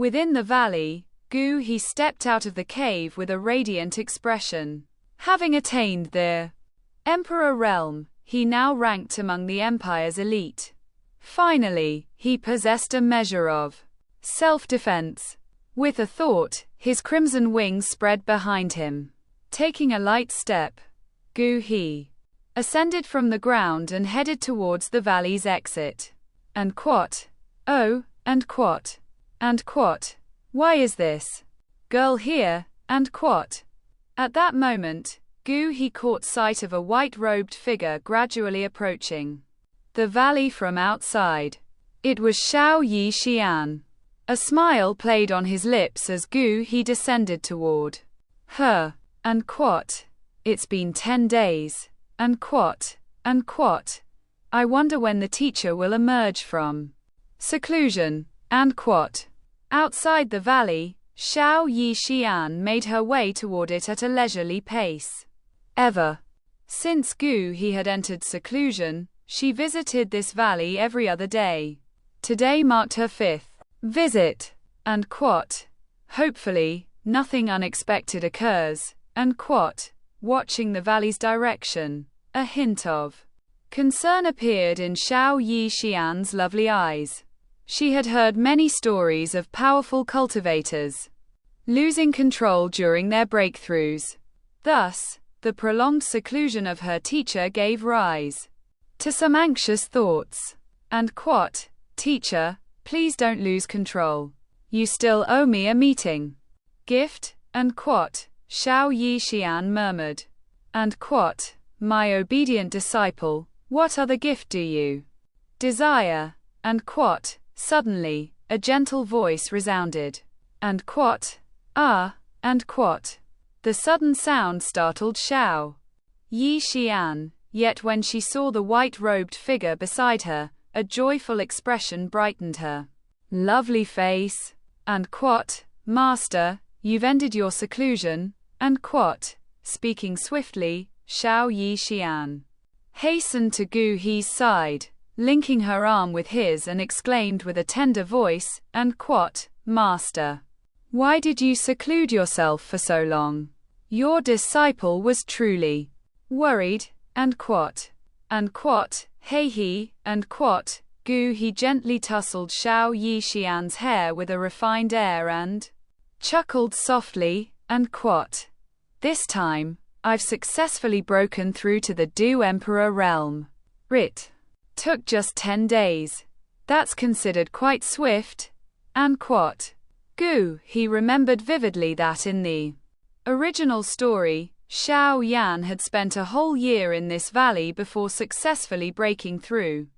Within the valley, he stepped out of the cave with a radiant expression. Having attained the Emperor realm, he now ranked among the Empire's elite. Finally, he possessed a measure of self-defense. With a thought, his crimson wings spread behind him. Taking a light step, he ascended from the ground and headed towards the valley's exit. And quat. Oh, and quat. And quat. Why is this girl here? And quat. At that moment, he caught sight of a white-robed figure gradually approaching the valley from outside. It was Xiao Yi Xian. A smile played on his lips as he descended toward her. And quat. It's been 10 days. And quat. And quat. I wonder when the teacher will emerge from seclusion. And quat. Outside the valley, Xiao Yi Xian made her way toward it at a leisurely pace. Ever since he had entered seclusion, she visited this valley every other day. Today marked her 5th visit. And quat. Hopefully, nothing unexpected occurs. And quat. Watching the valley's direction, a hint of concern appeared in Xiao Yi Xian's lovely eyes. She had heard many stories of powerful cultivators losing control during their breakthroughs. Thus, the prolonged seclusion of her teacher gave rise to some anxious thoughts. And quat. Teacher, please don't lose control. You still owe me a meeting. Gift? And quat. Xiao Yi Xian murmured. And quat. My obedient disciple, what other gift do you desire? And quat. Suddenly, a gentle voice resounded. And quat. Ah, and quat. The sudden sound startled Xiao Yi Xian, yet when she saw the white-robed figure beside her, a joyful expression brightened her lovely face. And quat. Master, you've ended your seclusion. And quat. Speaking swiftly, Xiao Yi Xian hastened to he's side, linking her arm with his, and exclaimed with a tender voice, and quat. Master, why did you seclude yourself for so long? Your disciple was truly worried. And quat. And quat. Hey he. And quat. He gently tousled Xiao Yi Xian's hair with a refined air and chuckled softly. And quat. This time, I've successfully broken through to the Du Emperor realm. It took just 10 days. That's considered quite swift. And quat. He remembered vividly that in the original story, Xiao Yan had spent a whole year in this valley before successfully breaking through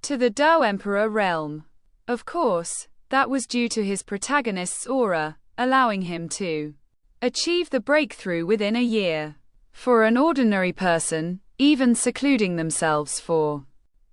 to the Du Emperor realm. Of course, that was due to his protagonist's aura, allowing him to achieve the breakthrough within a year. For an ordinary person, even secluding themselves for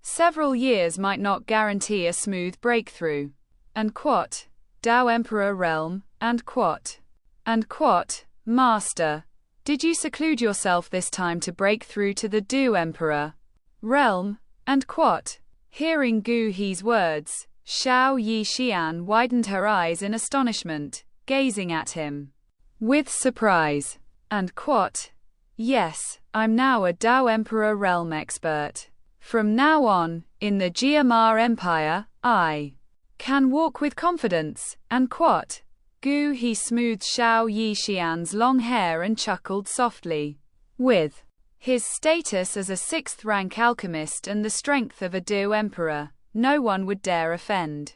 several years might not guarantee a smooth breakthrough. And quat. Du Emperor realm. And quat. And quat. Master, did you seclude yourself this time to break through to the Du Emperor realm? And quat. Hearing he's words, Xiao Yi Xian widened her eyes in astonishment, gazing at him with surprise. And quat. Yes, I'm now a Du Emperor realm expert. From now on, in the Jiamar Empire, I can walk with confidence. And quat. He smoothed Xiao Yi Xian's long hair and chuckled softly. With his status as a 6th-rank alchemist and the strength of a Du Emperor, no one would dare offend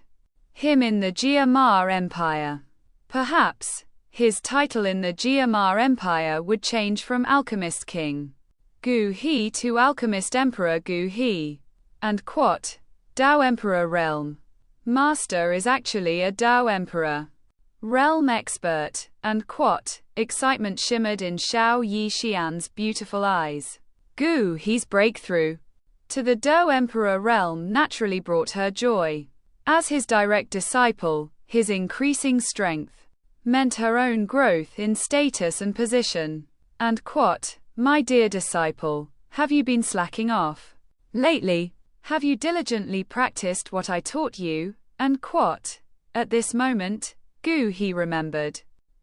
him in the Jiamar Empire. Perhaps his title in the Jiamar Empire would change from Alchemist King He to Alchemist Emperor He. And quat. Du Emperor realm. Master is actually a Du Emperor realm expert. And quat. Excitement shimmered in Xiao Yi Xian's beautiful eyes. He's breakthrough to the Du Emperor realm naturally brought her joy. As his direct disciple, his increasing strength meant her own growth in status and position. And quat. My dear disciple, have you been slacking off lately? Have you diligently practiced what I taught you? And quat. At this moment, Gu he remembered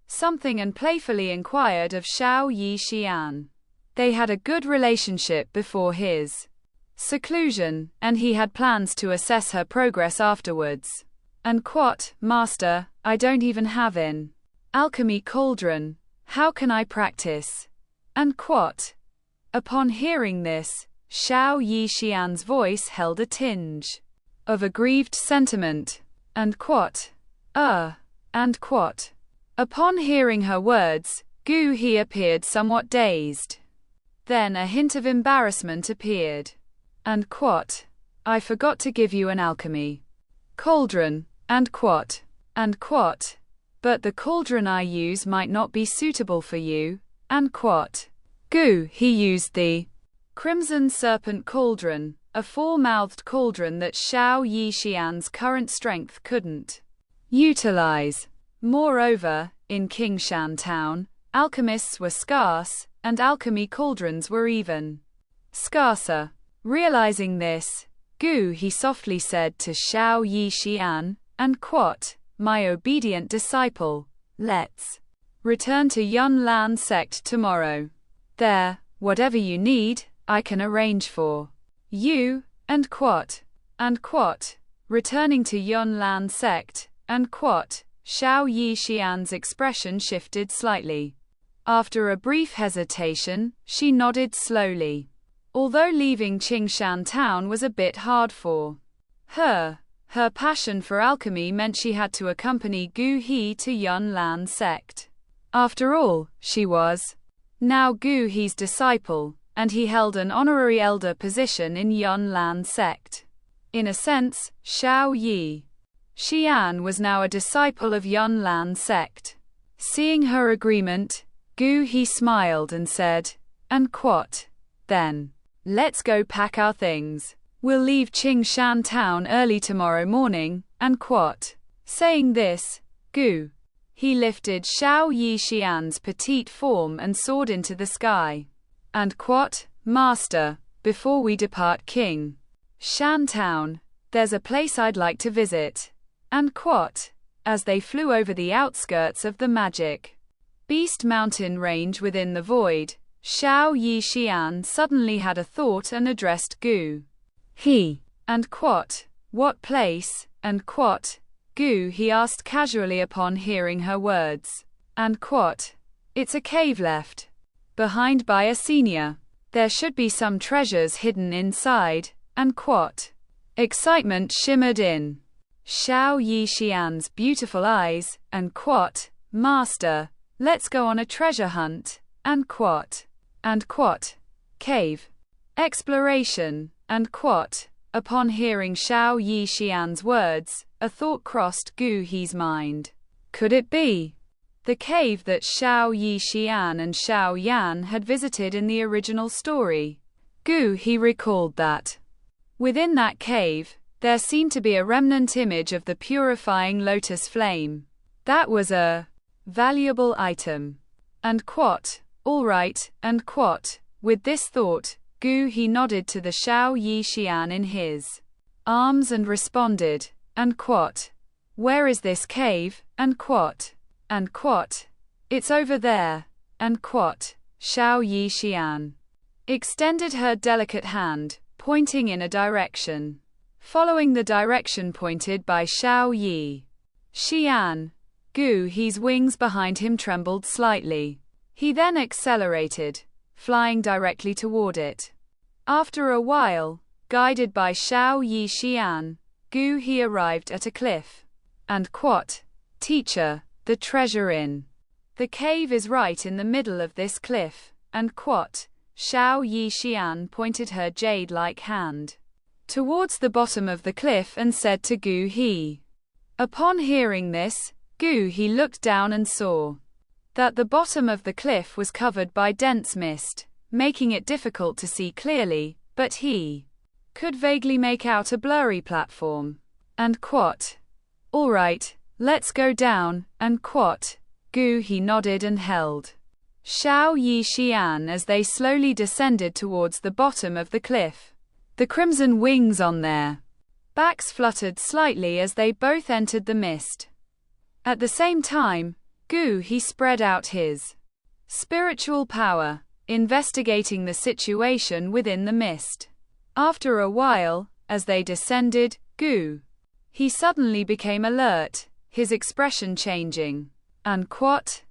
something and playfully inquired of Xiao Yi Xian. They had a good relationship before his seclusion, and he had plans to assess her progress afterwards. And quot, Master, I don't even have an alchemy cauldron. How can I practice? And quot. Upon hearing this, Xiao Yi Xian's voice held a tinge of aggrieved sentiment. And quot. And quot. Upon hearing her words, Gu he appeared somewhat dazed. Then a hint of embarrassment appeared. And quot. I forgot to give you an alchemy cauldron. And quot. And quot. But the cauldron I use might not be suitable for you. And quot. Gu he used the Crimson Serpent Cauldron, a four-mouthed cauldron that Xiao Yi Xian's current strength couldn't utilize. Moreover, in Qingshan town, alchemists were scarce, and alchemy cauldrons were even scarcer. Realizing this, Gu he softly said to Xiao Yi Xian, and quot, my obedient disciple, let's return to Yunlan sect tomorrow. There, whatever you need, I can arrange for you. And quot. And quot. Returning to Yunlan sect. And quot. Xiao Yi Xian's expression shifted slightly. After a brief hesitation, she nodded slowly. Although leaving Qingshan town was a bit hard for her passion for alchemy meant she had to accompany Gu He to Yunlan sect. After all, she was now Gu He's disciple, and he held an honorary elder position in Yunlan sect. In a sense, Xiao Yi Xian was now a disciple of Yunlan sect. Seeing her agreement, Gu He smiled and said, and quot. Then, let's go pack our things. We'll leave Qingshan town early tomorrow morning. And quot. Saying this, Gu he lifted Xiao Yi Xian's petite form and soared into the sky. And quot, Master, before we depart Qingshan town, there's a place I'd like to visit. And quot. As they flew over the outskirts of the magic Beast Mountain range within the void, Xiao Yi Xian suddenly had a thought and addressed Gu He. And quot. What place? And quot. Gu he asked casually upon hearing her words. And quot. It's a cave left behind by a senior. There should be some treasures hidden inside. And quot. Excitement shimmered in Xiao Yi Xian's beautiful eyes. And quot. Master, let's go on a treasure hunt. And quot. And quot. Cave exploration. And quot. Upon hearing Xiao Yi Xian's words, a thought crossed Gu He's mind. Could it be the cave that Xiao Yi Xian and Xiao Yan had visited in the original story? Gu He recalled that within that cave, there seemed to be a remnant image of the purifying lotus flame. That was a valuable item. And quot. All right. And quot. With this thought, Gu He nodded to the Xiao Yi Xian in his arms and responded, and quot. Where is this cave? And quot. And quot. It's over there. And quot. Xiao Yi Xian extended her delicate hand, pointing in a direction. Following the direction pointed by Xiao Yi Xian, Gu He's wings behind him trembled slightly. He then accelerated, flying directly toward it. After a while, guided by Xiao Yi Xian, Gu He arrived at a cliff. And quot. Teacher, the treasure in the cave is right in the middle of this cliff. And quot. Xiao Yi Xian pointed her jade-like hand towards the bottom of the cliff and said to Gu He. Upon hearing this, Gu He looked down and saw that the bottom of the cliff was covered by dense mist, making it difficult to see clearly, but he could vaguely make out a blurry platform. And quot. All right, let's go down. And quot. Gu He nodded and held Xiao Yi Xian as they slowly descended towards the bottom of the cliff. The crimson wings on their backs fluttered slightly as they both entered the mist. At the same time, Gu he spread out his spiritual power, investigating the situation within the mist. After a while, as they descended, Gu he suddenly became alert, his expression changing. Unquote.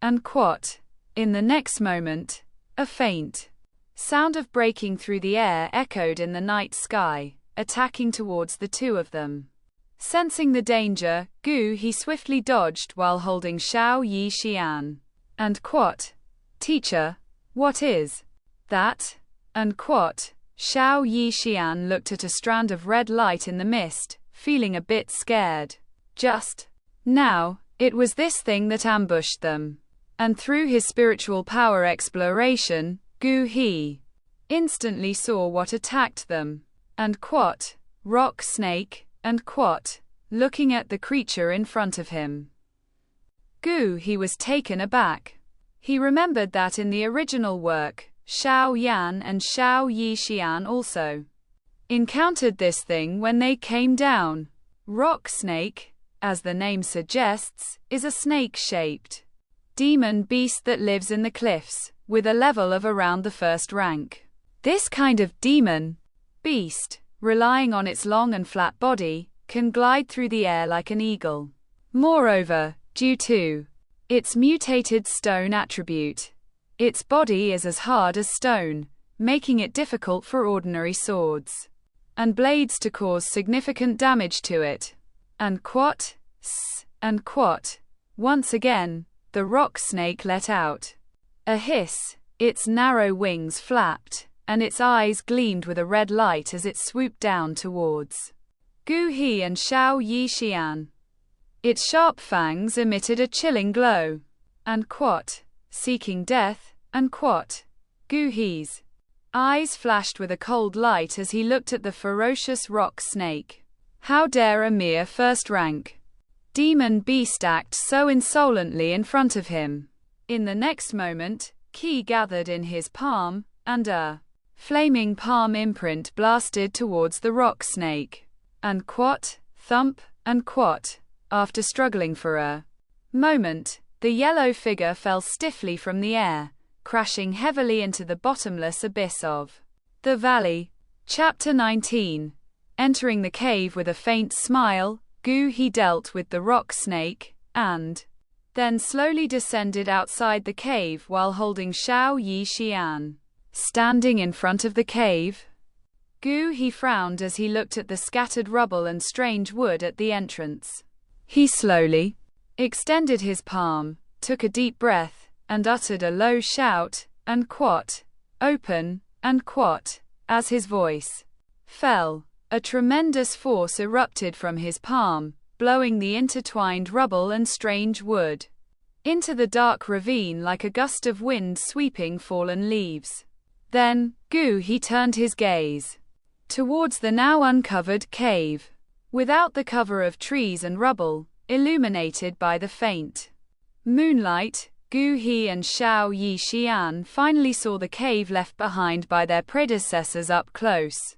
Unquote. In the next moment, a faint sound of breaking through the air echoed in the night sky, attacking towards the two of them. Sensing the danger, Gu he swiftly dodged while holding Xiao Yi Xian. Unquote. Teacher, what is that? Unquote. Xiao Yi Xian looked at a strand of red light in the mist, feeling a bit scared. Just now, it was this thing that ambushed them. And through his spiritual power exploration, Gu he instantly saw what attacked them. Unquote. Rock snake. Unquote. Looking at the creature in front of him, Gu he was taken aback. He remembered that in the original work, Xiao Yan and Xiao Yi Xian also encountered this thing when they came down. Rock snake, as the name suggests, is a snake-shaped demon beast that lives in the cliffs, with a level of around the first rank. This kind of demon beast, relying on its long and flat body, can glide through the air like an eagle. Moreover, due to its mutated stone attribute, its body is as hard as stone, making it difficult for ordinary swords and blades to cause significant damage to it. Unquote. Unquote. Once again, the rock snake let out a hiss, its narrow wings flapped, and its eyes gleamed with a red light as it swooped down towards Gu he and Xiao Yi Xian. Its sharp fangs emitted a chilling glow. Unquote. Seeking death. Unquote. Gu he's eyes flashed with a cold light as he looked at the ferocious rock snake. How dare a mere first-rank demon beast act so insolently in front of him? In the next moment, Qi gathered in his palm, and a flaming palm imprint blasted towards the rock snake. Unquote. Thump. Unquote. After struggling for a moment, the yellow figure fell stiffly from the air, crashing heavily into the bottomless abyss of the valley. Chapter 19. Entering the cave with a faint smile, Gu he dealt with the rock snake, and then slowly descended outside the cave while holding Xiao Yi Xian. Standing in front of the cave, Gu he frowned as he looked at the scattered rubble and strange wood at the entrance. He slowly extended his palm, took a deep breath, and uttered a low shout, unquote, open, unquote. As his voice fell, a tremendous force erupted from his palm, blowing the intertwined rubble and strange wood into the dark ravine like a gust of wind sweeping fallen leaves. Then, Gu he turned his gaze towards the now uncovered cave. Without the cover of trees and rubble, illuminated by the faint moonlight, Gu he and Xiao Yi Xian finally saw the cave left behind by their predecessors up close.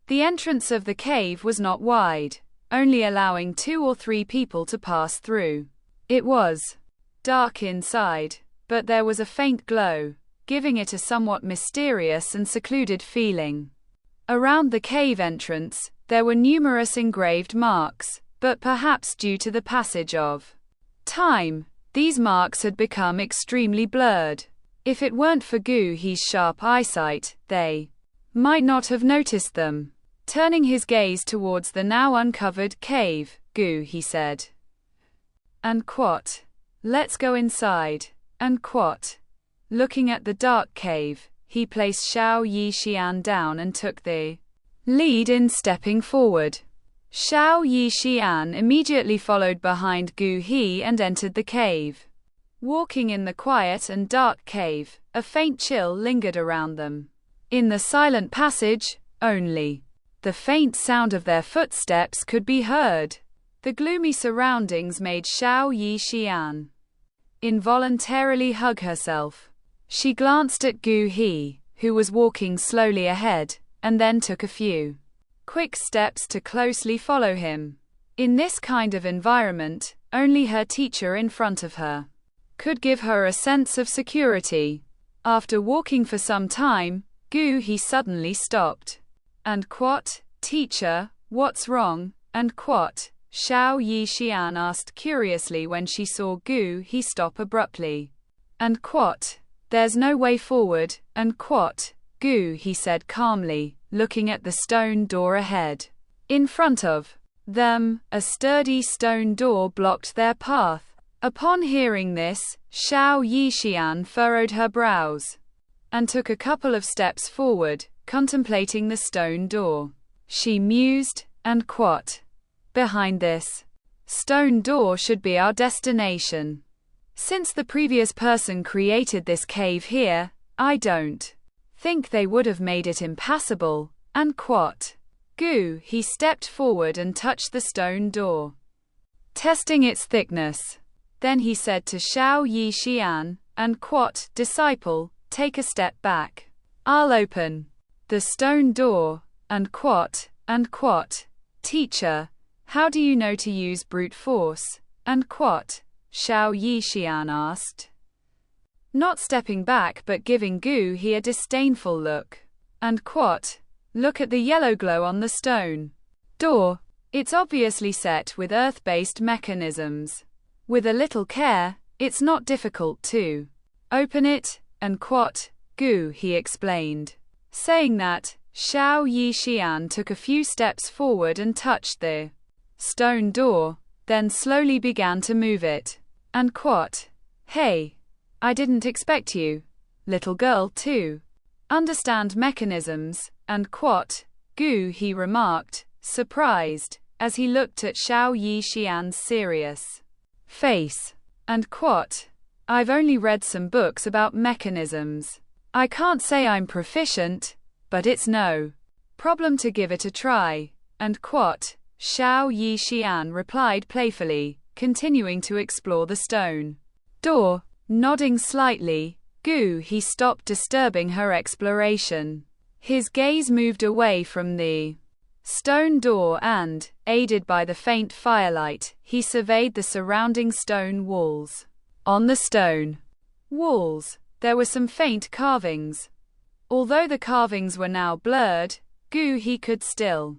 The entrance of the cave was not wide, only allowing 2 or 3 people to pass through. It was dark inside, but there was a faint glow, giving it a somewhat mysterious and secluded feeling. Around the cave entrance, there were numerous engraved marks, but perhaps due to the passage of time, these marks had become extremely blurred. If it weren't for Gu he's sharp eyesight, they might not have noticed them. Turning his gaze towards the now uncovered cave, Gu he said, unquote, let's go inside, unquote. Looking at the dark cave, he placed Xiao Yi Xian down and took the lead in stepping forward. Xiao Yi Xian immediately followed behind Gu he and entered the cave. Walking in the quiet and dark cave, a faint chill lingered around them. In the silent passage, only the faint sound of their footsteps could be heard. The gloomy surroundings made Xiao Yi Xian involuntarily hug herself. She glanced at Gu he, who was walking slowly ahead, and then took a few quick steps to closely follow him. In this kind of environment, only her teacher in front of her could give her a sense of security. After walking for some time, He suddenly stopped. And what, teacher, what's wrong? And what? Xiao Yixian asked curiously when she saw He stop abruptly. And what? There's no way forward. And what? He said calmly, looking at the stone door ahead. In front of them, a sturdy stone door blocked their path. Upon hearing this, Xiao Yixian furrowed her brows and took a couple of steps forward, contemplating the stone door. She mused, and what? Behind this stone door should be our destination. Since the previous person created this cave here, I don't think they would have made it impassable. And what? He stepped forward and touched the stone door, testing its thickness. Then he said to Xiao Yixian, and what, disciple, take a step back. I'll open the stone door. And what? And what? Teacher, how do you know to use brute force? And what? Xiao Yixian asked, not stepping back but giving He a disdainful look. And what? Look at the yellow glow on the stone door. It's obviously set with earth-based mechanisms. With a little care, it's not difficult to open it. And what? He explained. Saying that, Xiao Yixian took a few steps forward and touched the stone door, then slowly began to move it. And what? Hey, I didn't expect you, little girl, to understand mechanisms. And what? He remarked, surprised, as he looked at Xiao Yixian's serious face. And what? I've only read some books about mechanisms. I can't say I'm proficient, but it's no problem to give it a try. And what? Xiao Yixian replied playfully, continuing to explore the stone door. Nodding slightly, he stopped disturbing her exploration. His gaze moved away from the stone door and, aided by the faint firelight, he surveyed the surrounding stone walls. On the stone walls, there were some faint carvings. Although the carvings were now blurred, he could still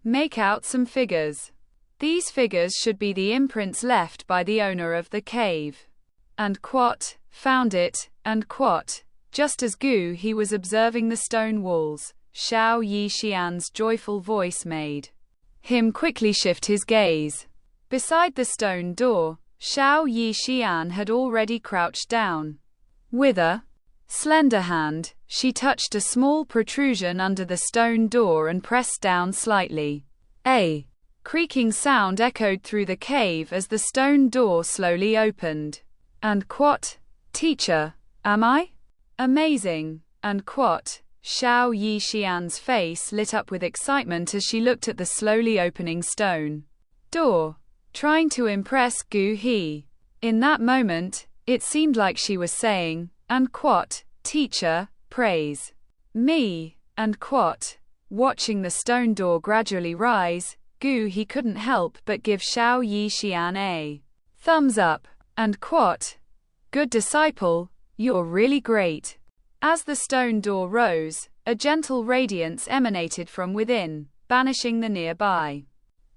make out some figures. These figures should be the imprints left by the owner of the cave. And what? Found it. And what? Just as he was observing the stone walls, Xiao Yixian's joyful voice made him quickly shift his gaze. Beside the stone door, Xiao Yixian had already crouched down. With a slender hand, she touched a small protrusion under the stone door and pressed down slightly. A creaking sound echoed through the cave as the stone door slowly opened. And what? Teacher, am I? Amazing. And what? Xiao Yixian's face lit up with excitement as she looked at the slowly opening stone door, trying to impress He. In that moment, it seemed like she was saying, and what, teacher, praise me. And what? Watching the stone door gradually rise, he couldn't help but give Xiao Yixian a thumbs up. And what? Good disciple, you're really great. As the stone door rose, a gentle radiance emanated from within, banishing the nearby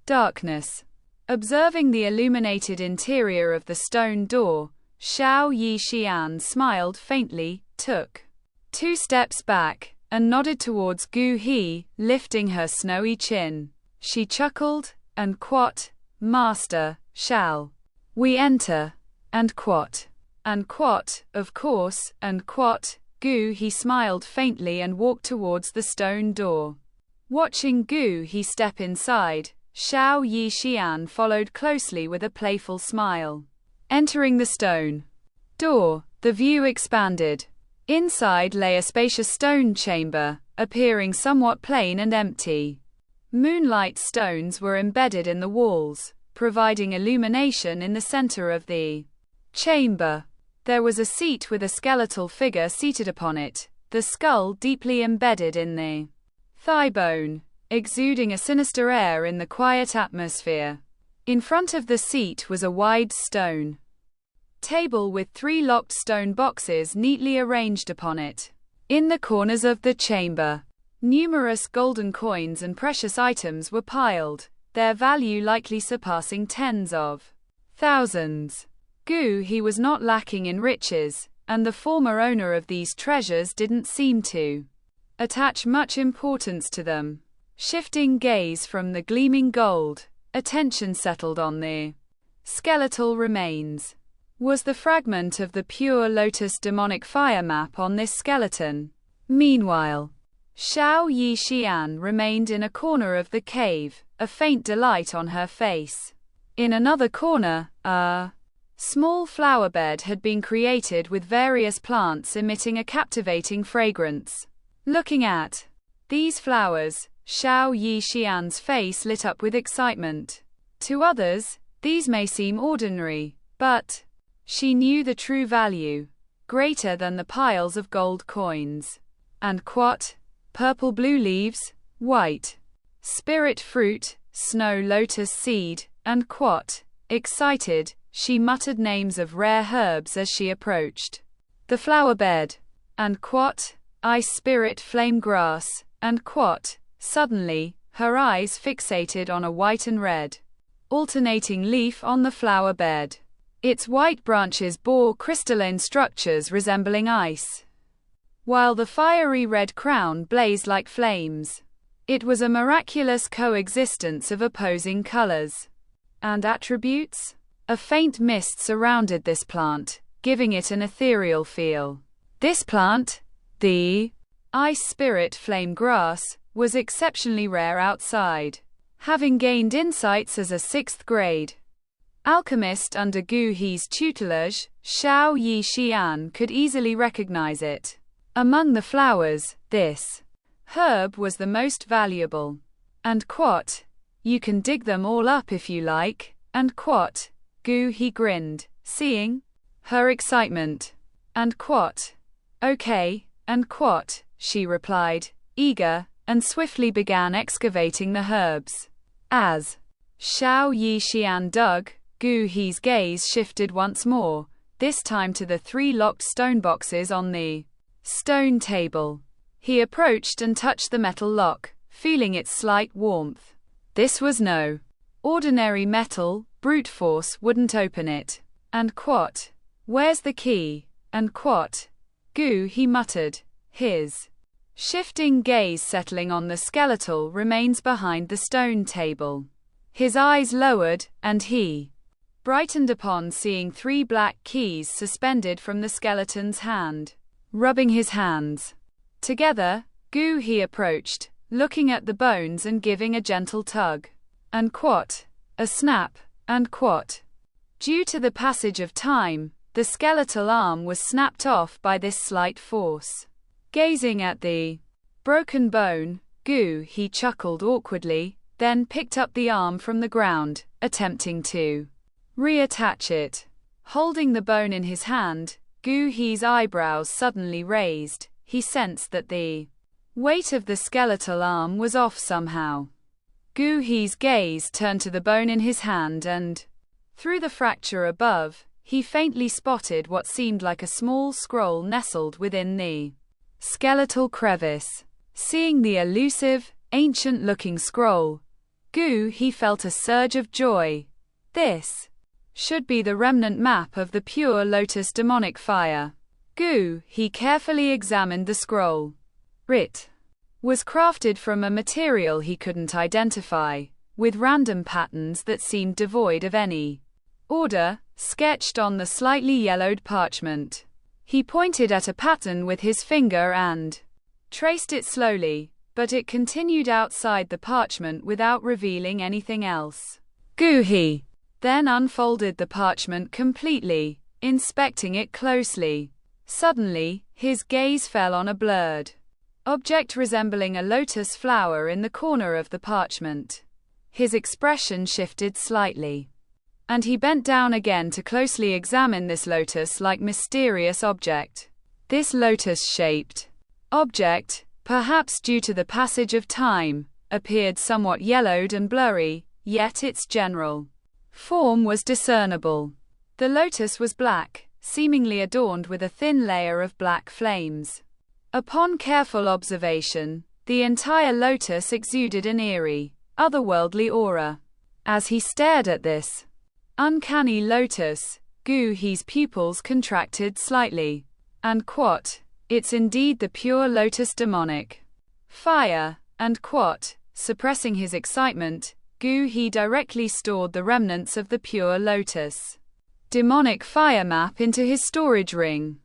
darkness. Observing the illuminated interior of the stone door, Xiao Yixian smiled faintly, took 2 steps back, and nodded towards He, lifting her snowy chin. She chuckled, and what? Master, shall we enter? And what? And what? Of course. And what? He smiled faintly and walked towards the stone door. Watching He step inside, Xiao Yixian followed closely with a playful smile. Entering the stone door, the view expanded. Inside lay a spacious stone chamber, appearing somewhat plain and empty. Moonlight stones were embedded in the walls, providing illumination in the center of the chamber. There was a seat with a skeletal figure seated upon it, the skull deeply embedded in the thigh bone, exuding a sinister air in the quiet atmosphere. In front of the seat was a wide stone table with 3 locked stone boxes neatly arranged upon it. In the corners of the chamber, numerous golden coins and precious items were piled, their value likely surpassing tens of thousands. He was not lacking in riches, and the former owner of these treasures didn't seem to attach much importance to them. Shifting gaze from the gleaming gold, attention settled on the skeletal remains. Was the fragment of the pure lotus demonic fire map on this skeleton? Meanwhile, Xiao Yixian remained in a corner of the cave, a faint delight on her face. In another corner, a small flower bed had been created with various plants emitting a captivating fragrance. Looking at these flowers, Xiao Yixian's face lit up with excitement. To others, these may seem ordinary, but she knew the true value, greater than the piles of gold coins. And what? Purple blue leaves, white spirit fruit, snow lotus seed, and what? Excited, she muttered names of rare herbs as she approached the flower bed. And what? Ice spirit flame grass, and what? Suddenly, her eyes fixated on a white and red alternating leaf on the flower bed. Its white branches bore crystalline structures resembling ice, while the fiery red crown blazed like flames. It was a miraculous coexistence of opposing colors and attributes. A faint mist surrounded this plant, giving it an ethereal feel. This plant, the ice spirit flame grass, was exceptionally rare outside. Having gained insights as a 6th grade alchemist under Gu He's tutelage, Xiao Yixian could easily recognize it. Among the flowers, this herb was the most valuable. And what? You can dig them all up if you like. And what? Gu He grinned, seeing her excitement. And what? Okay, and what? She replied, eager, and swiftly began excavating the herbs. As Xiao Yixian dug, Gu He's gaze shifted once more, this time to the 3 locked stone boxes on the stone table. He approached and touched the metal lock, feeling its slight warmth. This was no ordinary metal, brute force wouldn't open it. And what? Where's the key? And what? Gu He muttered, his shifting gaze settling on the skeletal remains behind the stone table. His eyes lowered, and he brightened upon seeing 3 black keys suspended from the skeleton's hand. Rubbing his hands together, Gu He approached, looking at the bones and giving a gentle tug. And what? A snap. And what? Due to the passage of time, the skeletal arm was snapped off by this slight force. Gazing at the broken bone, Gu He chuckled awkwardly, then picked up the arm from the ground, attempting to reattach it. Holding the bone in his hand, Gu He's eyebrows suddenly raised. He sensed that the weight of the skeletal arm was off somehow. Gu He's gaze turned to the bone in his hand and, through the fracture above, he faintly spotted what seemed like a small scroll nestled within the skeletal crevice. Seeing the elusive, ancient-looking scroll, Gu He felt a surge of joy. This should be the remnant map of the pure lotus demonic fire. Gu He carefully examined the scroll. It was crafted from a material he couldn't identify, with random patterns that seemed devoid of any order, sketched on the slightly yellowed parchment. He pointed at a pattern with his finger and traced it slowly, but it continued outside the parchment without revealing anything else. Gu He then unfolded the parchment completely, inspecting it closely. Suddenly, his gaze fell on a blurred object resembling a lotus flower in the corner of the parchment. His expression shifted slightly, and he bent down again to closely examine this lotus-like mysterious object. This lotus-shaped object, perhaps due to the passage of time, appeared somewhat yellowed and blurry, yet its general Form was discernible. The lotus was black, seemingly adorned with a thin layer of black flames. Upon careful observation, the entire lotus exuded an eerie, otherworldly aura. As he stared at this uncanny lotus, Gu He's pupils contracted slightly. And quote, "It's indeed the pure lotus demonic fire," and quote, suppressing his excitement, Gu He directly stored the remnants of the pure lotus demonic fire map into his storage ring.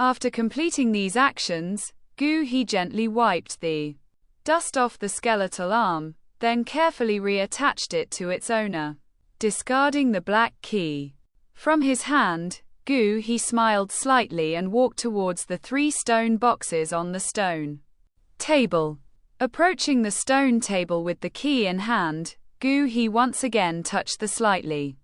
After completing these actions, Gu He gently wiped the dust off the skeletal arm, then carefully reattached it to its owner. Discarding the black key from his hand, Gu He smiled slightly and walked towards the 3 stone boxes on the stone table. Approaching the stone table with the key in hand, Gu He once again touched the slightly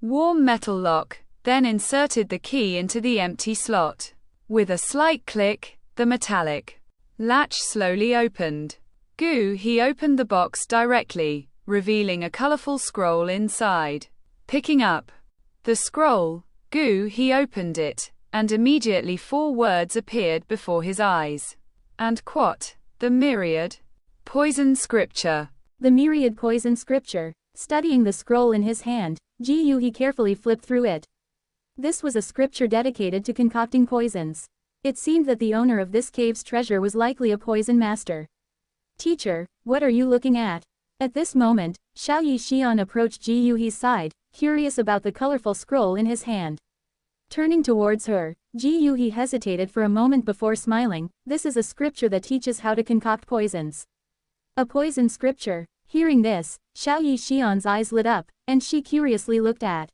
warm metal lock, then inserted the key into the empty slot. With a slight click, the metallic latch slowly opened. Gu He opened the box directly, revealing a colorful scroll inside. Picking up the scroll, Gu He opened it, and immediately 4 words appeared before his eyes. And quote, "The myriad poison scripture." The myriad poison scripture. Studying the scroll in his hand, He carefully flipped through it. This was a scripture dedicated to concocting poisons. It seemed that the owner of this cave's treasure was likely a poison master. "Teacher, what are you looking at?" At this moment, Xiao Yi Xian approached Ji Yuhi's side, curious about the colorful scroll in his hand. Turning towards her, Ji Yuhi hesitated for a moment before smiling. "This is a scripture that teaches how to concoct poisons." A poison scripture. Hearing this, Xiao Yi Xian's eyes lit up, and she curiously looked at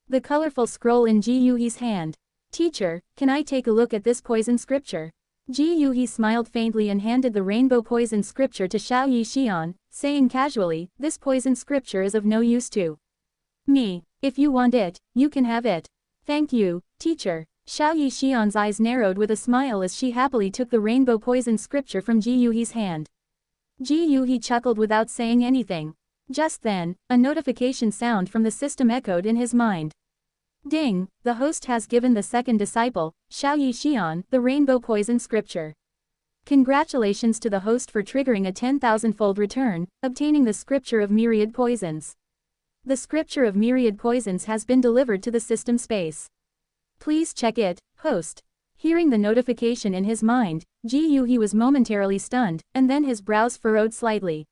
the colorful scroll in Ji Yuhi's hand. "Teacher, can I take a look at this poison scripture?" Ji Yuhi smiled faintly and handed the rainbow poison scripture to Xiao Yi Xian, saying casually, "This poison scripture is of no use to me. If you want it, you can have it." "Thank you, teacher." Xiao Yi Xian's eyes narrowed with a smile as she happily took the rainbow poison scripture from Ji Yuhi's hand. Ji Yuhi chuckled without saying anything. Just then, a notification sound from the system echoed in his mind. Ding, the host has given the second disciple, Xiao Yi Xian, the rainbow poison scripture. Congratulations to the host for triggering a 10,000-fold return, obtaining the scripture of myriad poisons. The scripture of myriad poisons has been delivered to the system space. Please check it, host. Hearing the notification in his mind, Ji Yuhi was momentarily stunned, and then his brows furrowed slightly.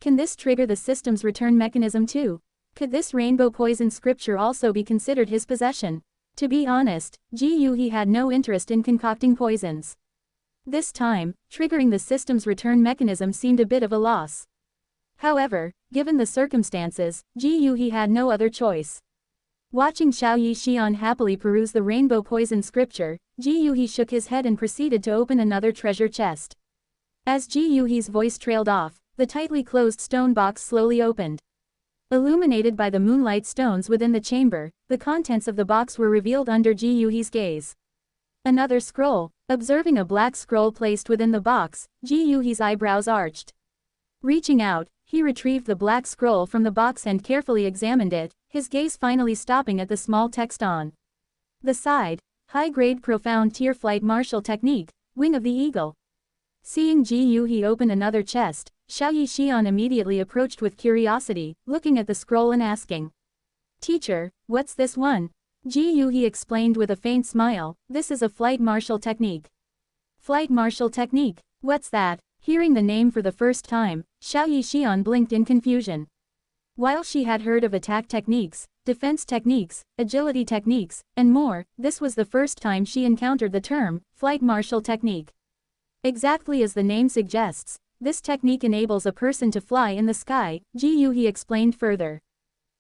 Can this trigger the system's return mechanism too? Could this rainbow poison scripture also be considered his possession? To be honest, Ji Yuhi had no interest in concocting poisons. This time, triggering the system's return mechanism seemed a bit of a loss. However, given the circumstances, Ji Yuhi had no other choice. Watching Xiao Yi Xian happily peruse the rainbow poison scripture, Ji Yuhi shook his head and proceeded to open another treasure chest. As Ji Yuhi's voice trailed off, the tightly closed stone box slowly opened. Illuminated by the moonlight stones within the chamber, the contents of the box were revealed under Ji Yuhi's gaze. Another scroll. Observing a black scroll placed within the box, Ji Yuhi's eyebrows arched. Reaching out, he retrieved the black scroll from the box and carefully examined it, his gaze finally stopping at the small text on the side. High-grade profound tier flight martial technique, Wing of the Eagle. Seeing Ji Yuhi open another chest, Xiao Yi Xian immediately approached with curiosity, looking at the scroll and asking, "Teacher, what's this one?" Ji Yuhi explained with a faint smile, "This is a flight martial technique." Flight martial technique? What's that? Hearing the name for the first time, Xiao Yi Xian blinked in confusion. While she had heard of attack techniques, defense techniques, agility techniques, and more, this was the first time she encountered the term, flight martial technique. Exactly as the name suggests, this technique enables a person to fly in the sky, Ji Yuhi explained further.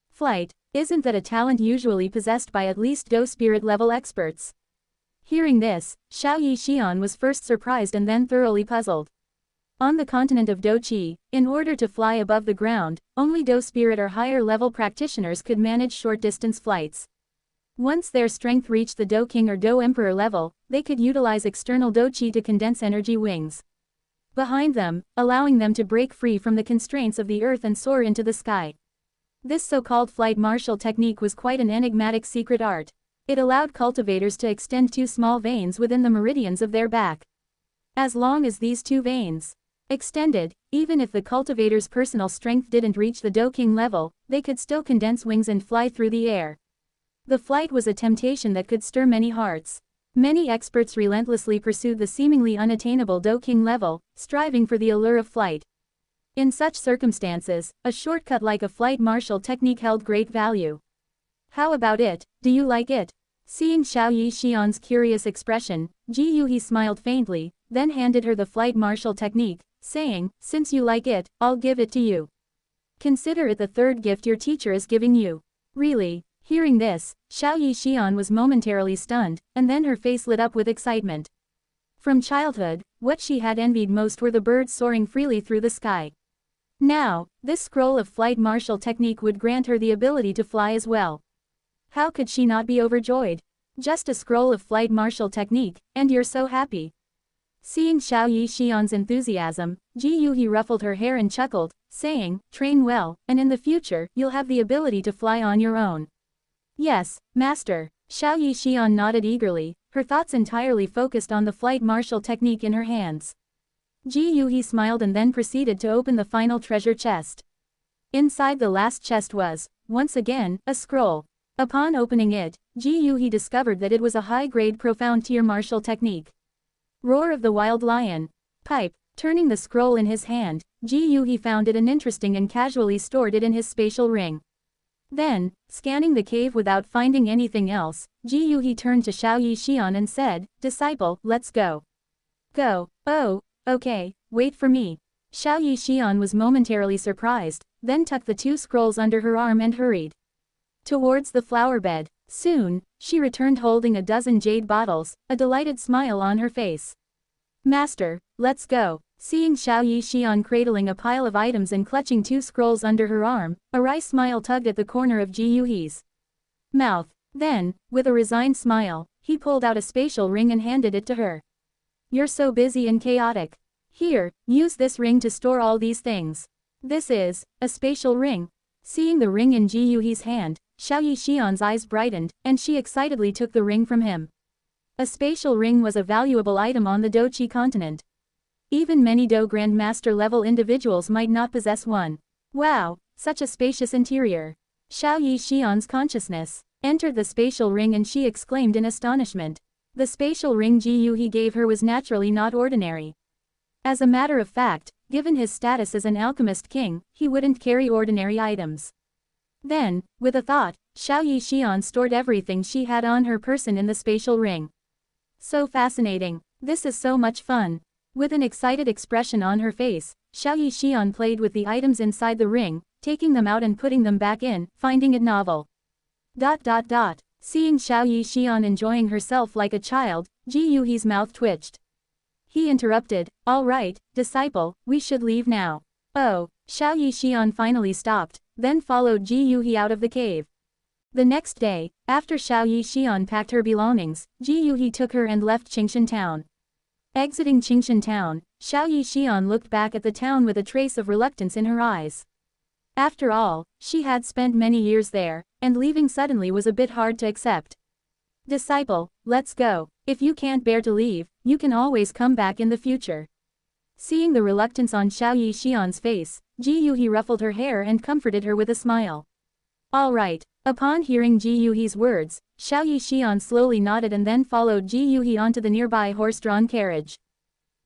Flight, isn't that a talent usually possessed by at least Do spirit level experts? Hearing this, Xiao Yi Xian was first surprised and then thoroughly puzzled. On the continent of Do Qi, in order to fly above the ground, only Do spirit or higher level practitioners could manage short-distance flights. Once their strength reached the Do King or Do Emperor level, they could utilize external Do Qi to condense energy wings behind them, allowing them to break free from the constraints of the earth and soar into the sky. This so-called flight marshal technique was quite an enigmatic secret art. It allowed cultivators to extend two small veins within the meridians of their back. As long as these two veins extended, even if the cultivator's personal strength didn't reach the Doking level, they could still condense wings and fly through the air. The flight was a temptation that could stir many hearts. Many experts relentlessly pursued the seemingly unattainable Doking level, striving for the allure of flight. In such circumstances, a shortcut like a flight marshal technique held great value. How about it? Do you like it? Seeing Xiao Yixian's curious expression, Ji Yuhi smiled faintly, then handed her the flight marshal technique, saying, "Since you like it, I'll give it to you. Consider it the third gift your teacher is giving you." Really? Hearing this, Xiao Yixian was momentarily stunned, and then her face lit up with excitement. From childhood, what she had envied most were the birds soaring freely through the sky. Now, this scroll of flight marshal technique would grant her the ability to fly as well. How could she not be overjoyed? Just a scroll of flight marshal technique, and you're so happy. Seeing Xiao Yixian's enthusiasm, Ji Yuhi ruffled her hair and chuckled, saying, "Train well, and in the future, you'll have the ability to fly on your own." "Yes, master." Xiao Yixian nodded eagerly, her thoughts entirely focused on the flight marshal technique in her hands. Ji Yuhi smiled and then proceeded to open the final treasure chest. Inside the last chest was, once again, a scroll. Upon opening it, Ji Yuhi discovered that it was a high-grade profound tier martial technique. Roar of the Wild Lion. Pipe. Turning the scroll in his hand, Ji Yuhi found it uninteresting and casually stored it in his spatial ring. Then, scanning the cave without finding anything else, Ji Yuhi turned to Xiao Yixian and said, "Disciple, let's go." "Go? Oh, okay, wait for me." Xiao Yixian was momentarily surprised, then tucked the two scrolls under her arm and hurried towards the flower bed. Soon, she returned holding a dozen jade bottles, a delighted smile on her face. "Master, let's go." Seeing Xiao Yixian cradling a pile of items and clutching two scrolls under her arm, a wry smile tugged at the corner of Ji Yuhi's mouth. Then, with a resigned smile, he pulled out a spatial ring and handed it to her. "You're so busy and chaotic. Here, use this ring to store all these things." "This is a spatial ring." Seeing the ring in Ji Yuhi's hand, Xiao Yixian's eyes brightened, and she excitedly took the ring from him. A spatial ring was a valuable item on the Doqi continent. Even many Do Grandmaster level individuals might not possess one. Wow, such a spacious interior. Xiao Yixian's consciousness entered the spatial ring and she exclaimed in astonishment. The spatial ring Ji Yuhi gave her was naturally not ordinary. As a matter of fact, given his status as an alchemist king, he wouldn't carry ordinary items. Then, with a thought, Xiao Yixian stored everything she had on her person in the spatial ring. So fascinating. This is so much fun. With an excited expression on her face, Xiao Yixian played with the items inside the ring, taking them out and putting them back in, finding it novel. Seeing Xiao Yixian enjoying herself like a child, Ji Yuhi's mouth twitched. He interrupted, "All right, disciple, we should leave now." "Oh." Xiao Yixian finally stopped, then followed Ji Yuhi out of the cave. The next day, after Xiao Yixian packed her belongings, Ji Yuhi took her and left Qingshan town. Exiting Qingshan town, Xiao Yixian looked back at the town with a trace of reluctance in her eyes. After all, she had spent many years there, and leaving suddenly was a bit hard to accept. "Disciple, let's go. If you can't bear to leave, you can always come back in the future." Seeing the reluctance on Xiao Yixian's face, Ji Yuhi ruffled her hair and comforted her with a smile. "All right." Upon hearing Ji Yuhi's words, Xiao Yixian slowly nodded and then followed Ji Yuhi onto the nearby horse-drawn carriage.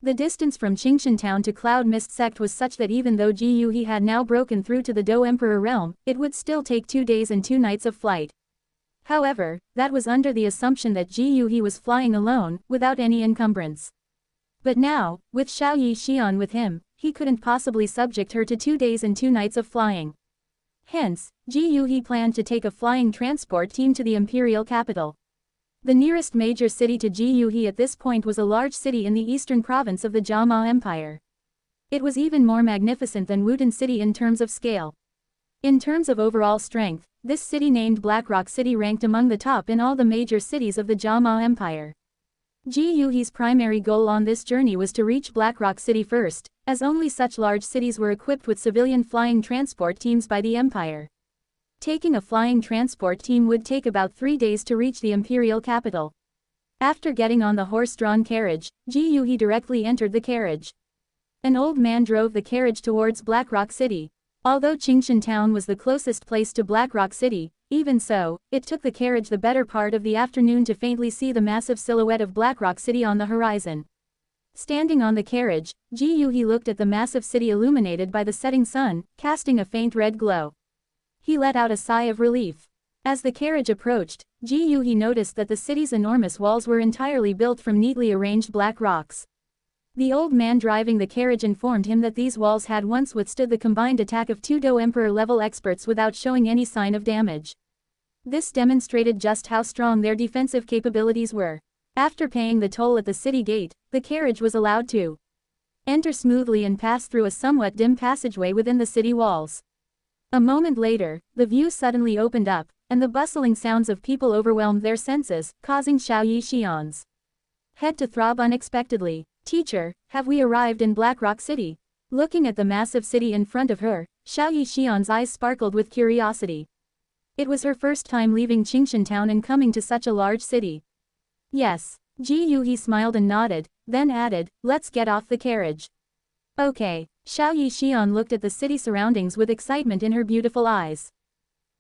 The distance from Qingshan town to Cloud Mist Sect was such that even though Ji Yuhi had now broken through to the Do Emperor realm, it would still take 2 days and 2 nights of flight. However, that was under the assumption that Ji Yuhi was flying alone, without any encumbrance. But now, with Xiao Yixian with him, he couldn't possibly subject her to 2 days and 2 nights of flying. Hence, Ji Yuhi planned to take a flying transport team to the imperial capital. The nearest major city to Ji Yuhi at this point was a large city in the eastern province of the Jama Empire. It was even more magnificent than Wooten City in terms of scale. In terms of overall strength, this city named Blackrock City ranked among the top in all the major cities of the Jama Empire. Ji Yuhi's primary goal on this journey was to reach Blackrock City first, as only such large cities were equipped with civilian flying transport teams by the Empire. Taking a flying transport team would take about 3 days to reach the imperial capital. After getting on the horse-drawn carriage, Ji Yuhi directly entered the carriage. An old man drove the carriage towards Black Rock City. Although Qingshan Town was the closest place to Black Rock City, even so, it took the carriage the better part of the afternoon to faintly see the massive silhouette of Black Rock City on the horizon. Standing on the carriage, Ji Yuhi looked at the massive city illuminated by the setting sun, casting a faint red glow. He let out a sigh of relief. As the carriage approached, Ji Yuhi noticed that the city's enormous walls were entirely built from neatly arranged black rocks. The old man driving the carriage informed him that these walls had once withstood the combined attack of 2 Do Emperor-level experts without showing any sign of damage. This demonstrated just how strong their defensive capabilities were. After paying the toll at the city gate, the carriage was allowed to enter smoothly and pass through a somewhat dim passageway within the city walls. A moment later, the view suddenly opened up, and the bustling sounds of people overwhelmed their senses, causing Xiao Yixian's head to throb unexpectedly. "Teacher, have we arrived in Black Rock City?" Looking at the massive city in front of her, Xiao Yixian's eyes sparkled with curiosity. It was her first time leaving Qingshan Town and coming to such a large city. "Yes." Ji Yuhi smiled and nodded, then added, "Let's get off the carriage." "Okay." Xiao Yixian looked at the city surroundings with excitement in her beautiful eyes.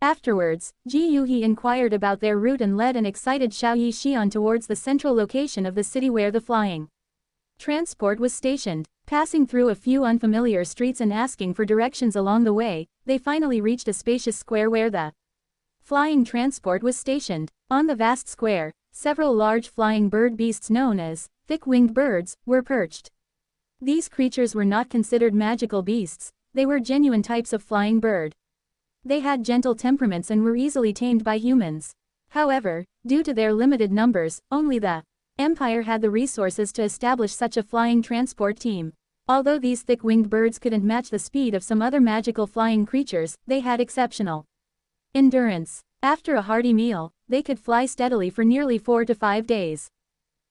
Afterwards, Ji Yuhi inquired about their route and led an excited Xiao Yixian towards the central location of the city where the flying transport was stationed. Passing through a few unfamiliar streets and asking for directions along the way, they finally reached a spacious square where the flying transport was stationed. On the vast square, several large flying bird beasts known as thick-winged birds were perched. These creatures were not considered magical beasts, they were genuine types of flying bird. They had gentle temperaments and were easily tamed by humans. However, due to their limited numbers, only the Empire had the resources to establish such a flying transport team. Although these thick-winged birds couldn't match the speed of some other magical flying creatures, they had exceptional endurance. After a hearty meal, they could fly steadily for nearly 4 to 5 days.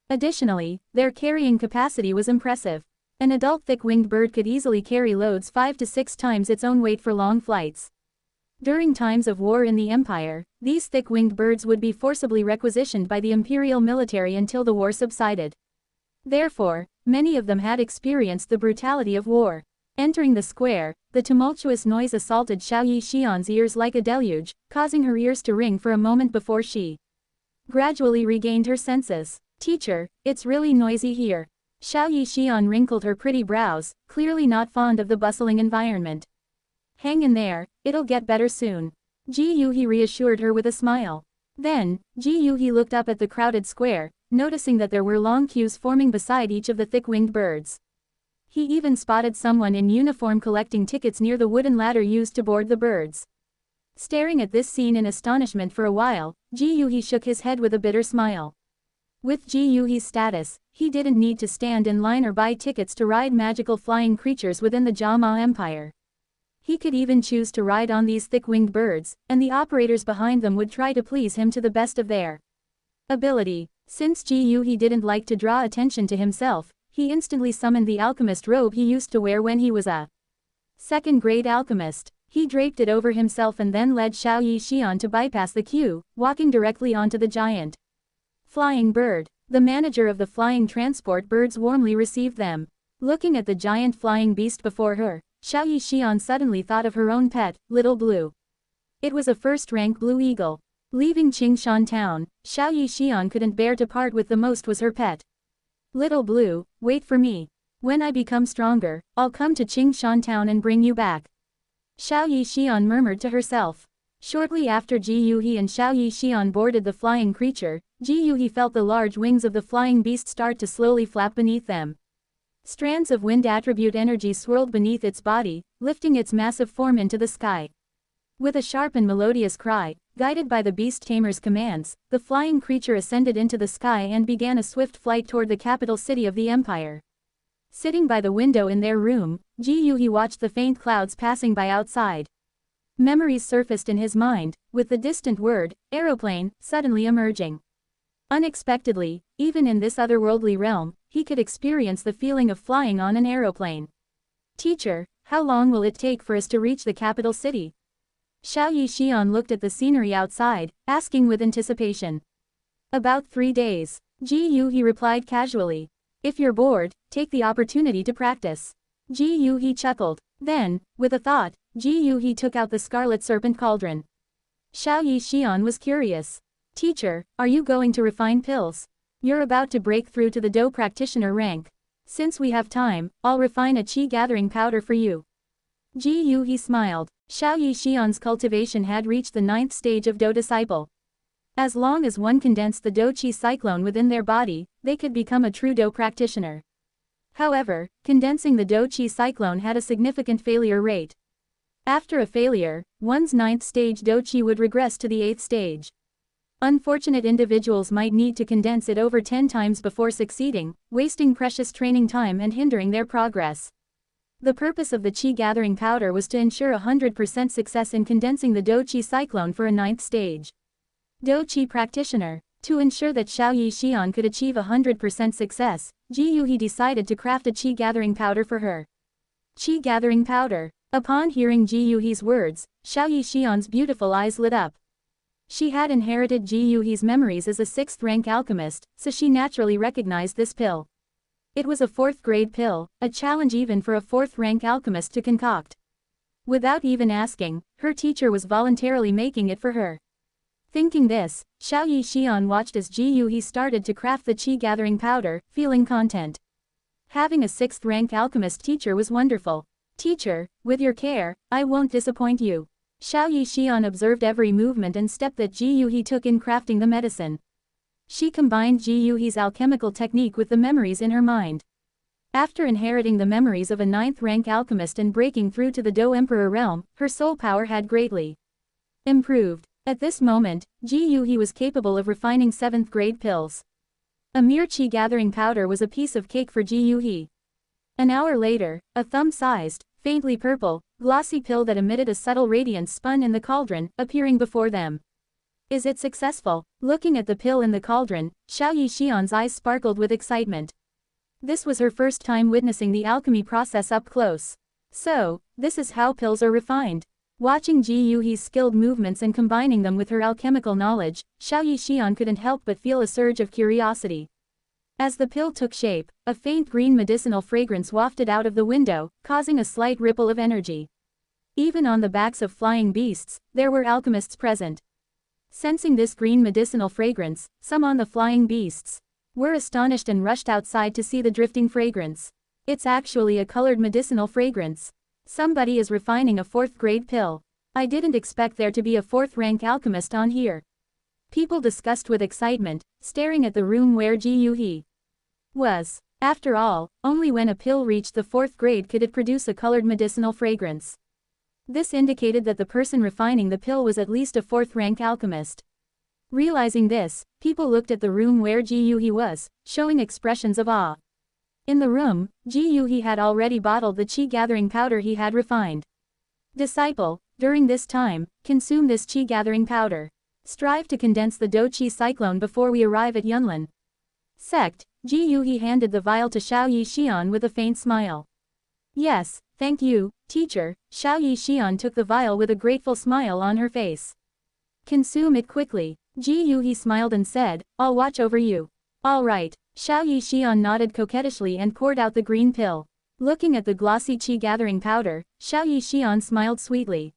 Additionally, their carrying capacity was impressive. An adult thick-winged bird could easily carry loads 5 to 6 times its own weight for long flights. During times of war in the Empire, these thick-winged birds would be forcibly requisitioned by the imperial military until the war subsided. Therefore, many of them had experienced the brutality of war. Entering the square, the tumultuous noise assaulted Xiao Yixian's ears like a deluge, causing her ears to ring for a moment before she gradually regained her senses. "Teacher, it's really noisy here." Xiao Yixian wrinkled her pretty brows, clearly not fond of the bustling environment. "Hang in there, it'll get better soon." Ji Yuhi reassured her with a smile. Then, Ji Yuhi looked up at the crowded square, noticing that there were long queues forming beside each of the thick-winged birds. He even spotted someone in uniform collecting tickets near the wooden ladder used to board the birds. Staring at this scene in astonishment for a while, Ji Yuhi shook his head with a bitter smile. With Ji Yuhi's status, he didn't need to stand in line or buy tickets to ride magical flying creatures within the Jama Empire. He could even choose to ride on these thick-winged birds, and the operators behind them would try to please him to the best of their ability. Since Ji Yuhi didn't like to draw attention to himself, he instantly summoned the alchemist robe he used to wear when he was a second-grade alchemist. He draped it over himself and then led Xiao Yixian to bypass the queue, walking directly onto the giant flying bird. The manager of the flying transport birds warmly received them. Looking at the giant flying beast before her, Xiao Yixian suddenly thought of her own pet, Little Blue. It was a first-rank blue eagle. Leaving Qingshan Town, Xiao Yixian couldn't bear to part with the most was her pet. "Little Blue, wait for me. When I become stronger, I'll come to Qingshan Town and bring you back." Xiao Yixian murmured to herself. Shortly after Ji Yuhi and Xiao Yixian boarded the flying creature, Ji Yuhi felt the large wings of the flying beast start to slowly flap beneath them. Strands of wind attribute energy swirled beneath its body, lifting its massive form into the sky. With a sharp and melodious cry, guided by the beast tamer's commands, the flying creature ascended into the sky and began a swift flight toward the capital city of the empire. Sitting by the window in their room, Ji Yuhi watched the faint clouds passing by outside. Memories surfaced in his mind, with the distant word, aeroplane, suddenly emerging. Unexpectedly, even in this otherworldly realm, he could experience the feeling of flying on an aeroplane. "Teacher, how long will it take for us to reach the capital city?" Xiao Yixian looked at the scenery outside, asking with anticipation. About 3 days. Ji Yuhi replied casually. If you're bored, take the opportunity to practice. Ji Yuhi chuckled. Then, with a thought, Ji Yuhi took out the scarlet serpent cauldron. Xiao Yixian was curious. Teacher, are you going to refine pills? You're about to break through to the dough practitioner rank. Since we have time, I'll refine a qi gathering powder for you. Ji Yuhi smiled. Xiao Yixian's cultivation had reached the 9th stage of dough disciple. As long as one condensed the dough qi cyclone within their body, they could become a true dough practitioner. However, condensing the dough qi cyclone had a significant failure rate. After a failure, one's 9th stage dough qi would regress to the 8th stage. Unfortunate individuals might need to condense it over 10 times before succeeding, wasting precious training time and hindering their progress. The purpose of the qi gathering powder was to ensure 100% success in condensing the dough qi cyclone for a 9th stage. Dough qi practitioner. To ensure that Xiao Yixian could achieve 100% success, Ji Yuhi decided to craft a qi gathering powder for her. Qi gathering powder. Upon hearing Ji Yuhi's words, Xiao Yixian's beautiful eyes lit up. She had inherited Ji Yuhi's memories as a 6th-rank alchemist, so she naturally recognized this pill. It was a 4th-grade pill, a challenge even for a 4th-rank alchemist to concoct. Without even asking, her teacher was voluntarily making it for her. Thinking this, Xiao Yixian watched as Ji Yuhi started to craft the qi gathering powder, feeling content. Having a 6th-rank alchemist teacher was wonderful. Teacher, with your care, I won't disappoint you. Xiao Yixian observed every movement and step that Ji Yuhi took in crafting the medicine. She combined Ji Yuhi's alchemical technique with the memories in her mind. After inheriting the memories of a 9th-rank alchemist and breaking through to the Dough Emperor realm, her soul power had greatly improved. At this moment, Ji Yuhi was capable of refining 7th-grade pills. A mere qi gathering powder was a piece of cake for Ji Yuhi. An hour later, a thumb-sized, faintly purple, glossy pill that emitted a subtle radiance spun in the cauldron, appearing before them. Is it successful? Looking at the pill in the cauldron, Xiao Yixian's eyes sparkled with excitement. This was her first time witnessing the alchemy process up close. So, this is how pills are refined. Watching Ji Yuhi's skilled movements and combining them with her alchemical knowledge, Xiao Yixian couldn't help but feel a surge of curiosity. As the pill took shape, a faint green medicinal fragrance wafted out of the window, causing a slight ripple of energy. Even on the backs of flying beasts, there were alchemists present. Sensing this green medicinal fragrance, some on the flying beasts were astonished and rushed outside to see the drifting fragrance. It's actually a colored medicinal fragrance. Somebody is refining a 4th-grade pill. I didn't expect there to be a 4th-rank alchemist on here. People discussed with excitement, staring at the room where Ji Yuhi was. After all, only when a pill reached the 4th grade could it produce a colored medicinal fragrance. This indicated that the person refining the pill was at least a 4th-rank alchemist. Realizing this, people looked at the room where Ji Yuhi was, showing expressions of awe. In the room, Ji Yuhi had already bottled the qi gathering powder he had refined. Disciple, during this time, consume this qi gathering powder. Strive to condense the dough qi cyclone before we arrive at Yunlin. Sect, Ji Yuhi handed the vial to Xiao Yixian with a faint smile. Yes, thank you, teacher. Xiao Yixian took the vial with a grateful smile on her face. Consume it quickly. Ji Yuhi smiled and said, I'll watch over you. All right. Xiao Yixian nodded coquettishly and poured out the green pill. Looking at the glossy qi gathering powder, Xiao Yixian smiled sweetly.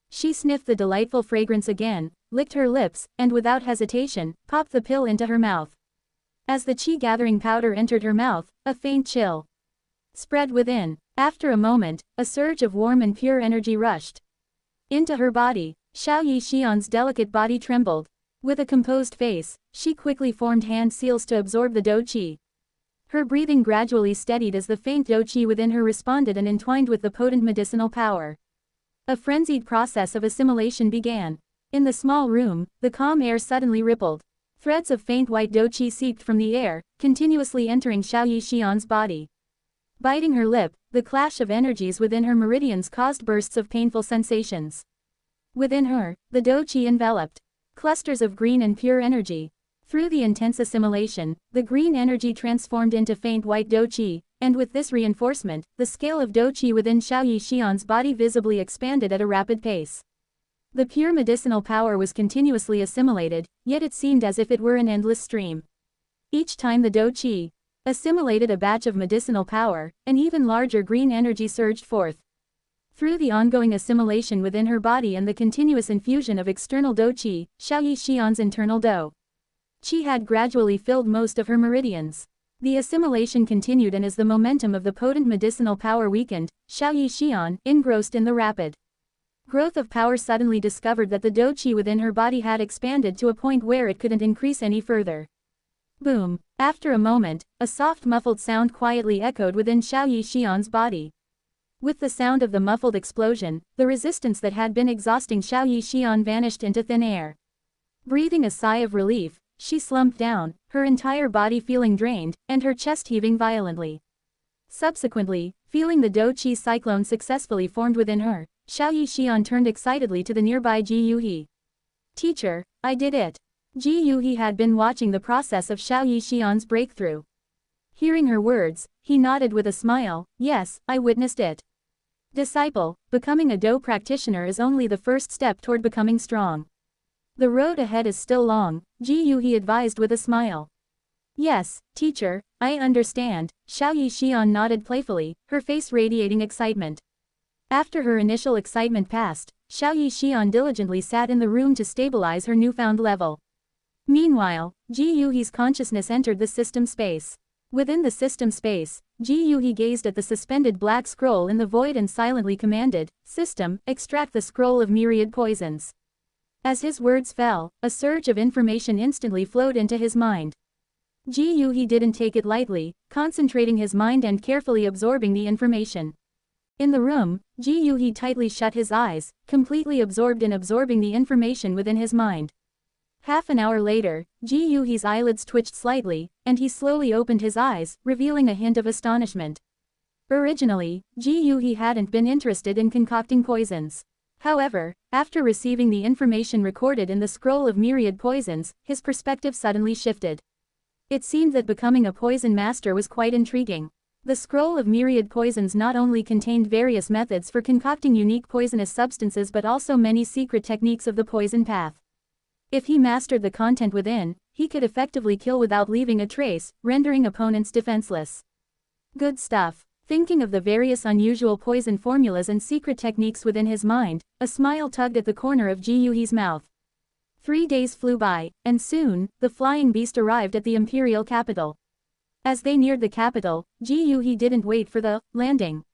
She sniffed the delightful fragrance again, licked her lips, and without hesitation, popped the pill into her mouth. As the qi gathering powder entered her mouth, a faint chill spread within. After a moment, a surge of warm and pure energy rushed into her body. Xiao Yixian's delicate body trembled. With a composed face, she quickly formed hand seals to absorb the dough qi. Her breathing gradually steadied as the faint dough qi within her responded and entwined with the potent medicinal power. A frenzied process of assimilation began. In the small room, the calm air suddenly rippled. Threads of faint white dough qi seeped from the air, continuously entering Xiao Yixian's body. Biting her lip, the clash of energies within her meridians caused bursts of painful sensations. Within her, the dough qi enveloped clusters of green and pure energy. Through the intense assimilation, the green energy transformed into faint white dough qi, and with this reinforcement, the scale of dough qi within Xiao Yixian's body visibly expanded at a rapid pace. The pure medicinal power was continuously assimilated, yet it seemed as if it were an endless stream. Each time the Do Qi assimilated a batch of medicinal power, an even larger green energy surged forth. Through the ongoing assimilation within her body and the continuous infusion of external Do Qi, Xiaoyi Xian's internal Do Qi had gradually filled most of her meridians. The assimilation continued, and as the momentum of the potent medicinal power weakened, Xiaoyi Xian, engrossed in the rapid growth of power, suddenly discovered that the Do Qi within her body had expanded to a point where it couldn't increase any further. Boom! After a moment, a soft muffled sound quietly echoed within Xiaoyi Xian's body. With the sound of the muffled explosion, the resistance that had been exhausting Xiaoyi Xian vanished into thin air. Breathing a sigh of relief, she slumped down, her entire body feeling drained, and her chest heaving violently. Subsequently, feeling the Do Qi cyclone successfully formed within her, Xiaoyi Xian turned excitedly to the nearby Ji Yuhi. "Teacher, I did it." Ji Yuhi had been watching the process of Xiaoyi Xian's breakthrough. Hearing her words, he nodded with a smile. "Yes, I witnessed it. Disciple, becoming a Do practitioner is only the first step toward becoming strong. The road ahead is still long," Ji Yuhi advised with a smile. "Yes, teacher, I understand." Xiaoyi Xian nodded playfully, her face radiating excitement. After her initial excitement passed, Xiaoyi Xian diligently sat in the room to stabilize her newfound level. Meanwhile, Ji Yuhi's consciousness entered the system space. Within the system space, Ji Yuhi gazed at the suspended black scroll in the void and silently commanded, "System, extract the scroll of myriad poisons." As his words fell, a surge of information instantly flowed into his mind. Ji Yuhi didn't take it lightly, concentrating his mind and carefully absorbing the information. In the room, Ji Yuhi tightly shut his eyes, completely absorbed in absorbing the information within his mind. Half an hour later, Ji Yuhi's eyelids twitched slightly, and he slowly opened his eyes, revealing a hint of astonishment. Originally, Ji Yuhi hadn't been interested in concocting poisons. However, after receiving the information recorded in the scroll of myriad poisons, his perspective suddenly shifted. It seemed that becoming a poison master was quite intriguing. The scroll of myriad poisons not only contained various methods for concocting unique poisonous substances but also many secret techniques of the poison path. If he mastered the content within, he could effectively kill without leaving a trace, rendering opponents defenseless. Good stuff. Thinking of the various unusual poison formulas and secret techniques within his mind, a smile tugged at the corner of Ji Yuhi's mouth. 3 days flew by, and soon, the flying beast arrived at the imperial capital. As they neared the capital, Ji Yuhi didn't wait for the landing.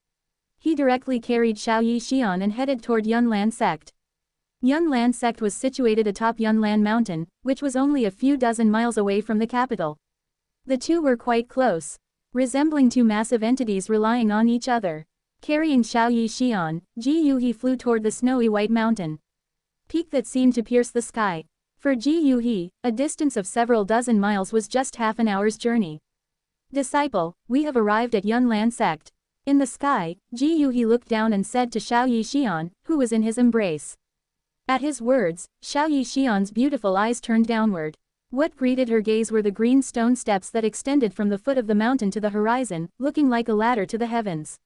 He directly carried Xiaoyi Xian and headed toward Yunlan Sect. Yunlan Sect was situated atop Yunlan Mountain, which was only a few dozen miles away from the capital. The two were quite close, resembling two massive entities relying on each other. Carrying Xiaoyi Xian, Ji Yuhi flew toward the snowy white mountain peak that seemed to pierce the sky. For Ji Yuhi, a distance of several dozen miles was just half an hour's journey. "Disciple, we have arrived at Yunlan Sect." In the sky, Ji Yuhi looked down and said to Xiaoyi Xian, who was in his embrace. At his words, Xiaoyi Xian's beautiful eyes turned downward. What greeted her gaze were the green stone steps that extended from the foot of the mountain to the horizon, looking like a ladder to the heavens.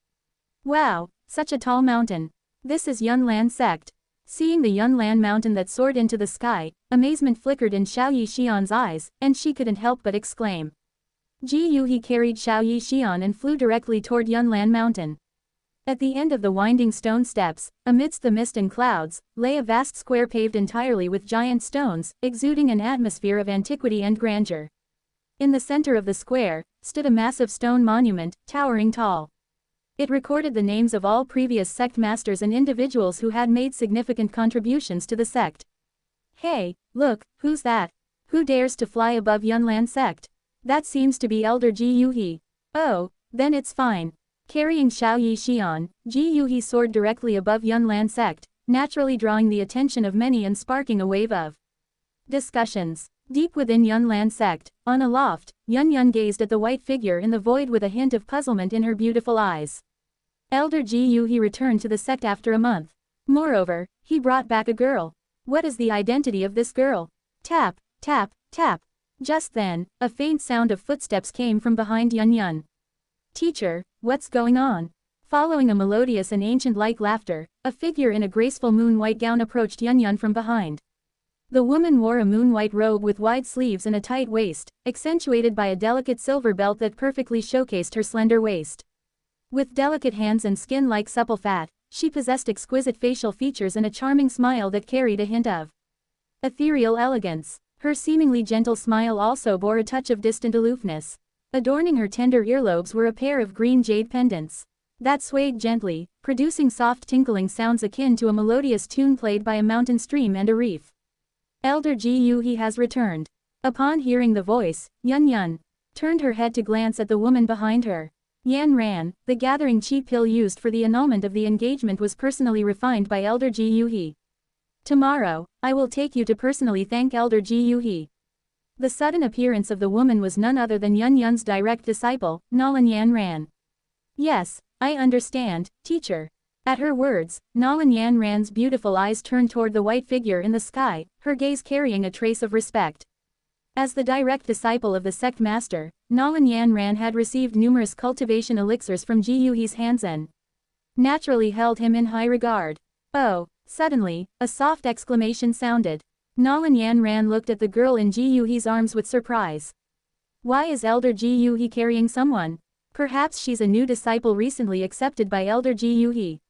"Wow, such a tall mountain. This is Yunlan Sect." Seeing the Yunlan mountain that soared into the sky, amazement flickered in Xiaoyi Xian's eyes, and she couldn't help but exclaim. Ji Yuhi carried Xiaoyi Xian and flew directly toward Yunlan Mountain. At the end of the winding stone steps, amidst the mist and clouds, lay a vast square paved entirely with giant stones, exuding an atmosphere of antiquity and grandeur. In the center of the square, stood a massive stone monument, towering tall. It recorded the names of all previous sect masters and individuals who had made significant contributions to the sect. "Hey, look, who's that? Who dares to fly above Yunlan Sect? That seems to be Elder Ji Yuhi. Oh, then it's fine." Carrying Xiaoyi Xian, Ji Yuhi soared directly above Yunlan Sect, naturally drawing the attention of many and sparking a wave of discussions. Deep within Yunlan Sect, on a loft, Yun gazed at the white figure in the void with a hint of puzzlement in her beautiful eyes. Elder Ji Yuhi returned to the sect after a month. Moreover, he brought back a girl. What is the identity of this girl? Tap, tap, tap. Just then, a faint sound of footsteps came from behind Yun. "Teacher, what's going on?" Following a melodious and ancient-like laughter, a figure in a graceful moon-white gown approached Yun from behind. The woman wore a moon-white robe with wide sleeves and a tight waist, accentuated by a delicate silver belt that perfectly showcased her slender waist. With delicate hands and skin like supple fat, she possessed exquisite facial features and a charming smile that carried a hint of ethereal elegance. Her seemingly gentle smile also bore a touch of distant aloofness. Adorning her tender earlobes were a pair of green jade pendants that swayed gently, producing soft tinkling sounds akin to a melodious tune played by a mountain stream and a reef. Elder Ji has returned. Upon hearing the voice, Yun turned her head to glance at the woman behind her. Yan Ran, the gathering chi pill used for the annulment of the engagement was personally refined by Elder Ji. Tomorrow, I will take you to personally thank Elder Ji. The sudden appearance of the woman was none other than Yun's direct disciple, Nalan Yan Ran. Yes, I understand, teacher. At her words, Nalan Yan Ran's beautiful eyes turned toward the white figure in the sky, her gaze carrying a trace of respect. As the direct disciple of the sect master, Nalan Yan Ran had received numerous cultivation elixirs from Ji hands and naturally held him in high regard. Oh, suddenly, a soft exclamation sounded. Nalan Yan Ran looked at the girl in Ji arms with surprise. Why is Elder Ji carrying someone? Perhaps she's a new disciple recently accepted by Elder Ji.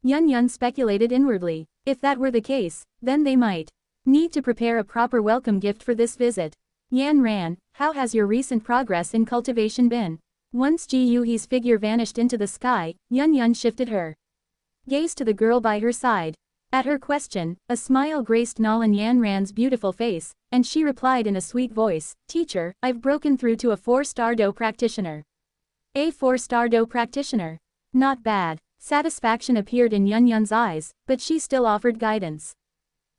Yun speculated inwardly. If that were the case, then they might need to prepare a proper welcome gift for this visit. Yan Ran, how has your recent progress in cultivation been? Once Ji figure vanished into the sky, Yun shifted her gaze to the girl by her side. At her question, a smile graced Nalan Yan Ran's beautiful face, and she replied in a sweet voice, Teacher, I've broken through to a 4-star Do practitioner. A 4-star Do practitioner? Not bad. Satisfaction appeared in Yun's eyes, but she still offered guidance.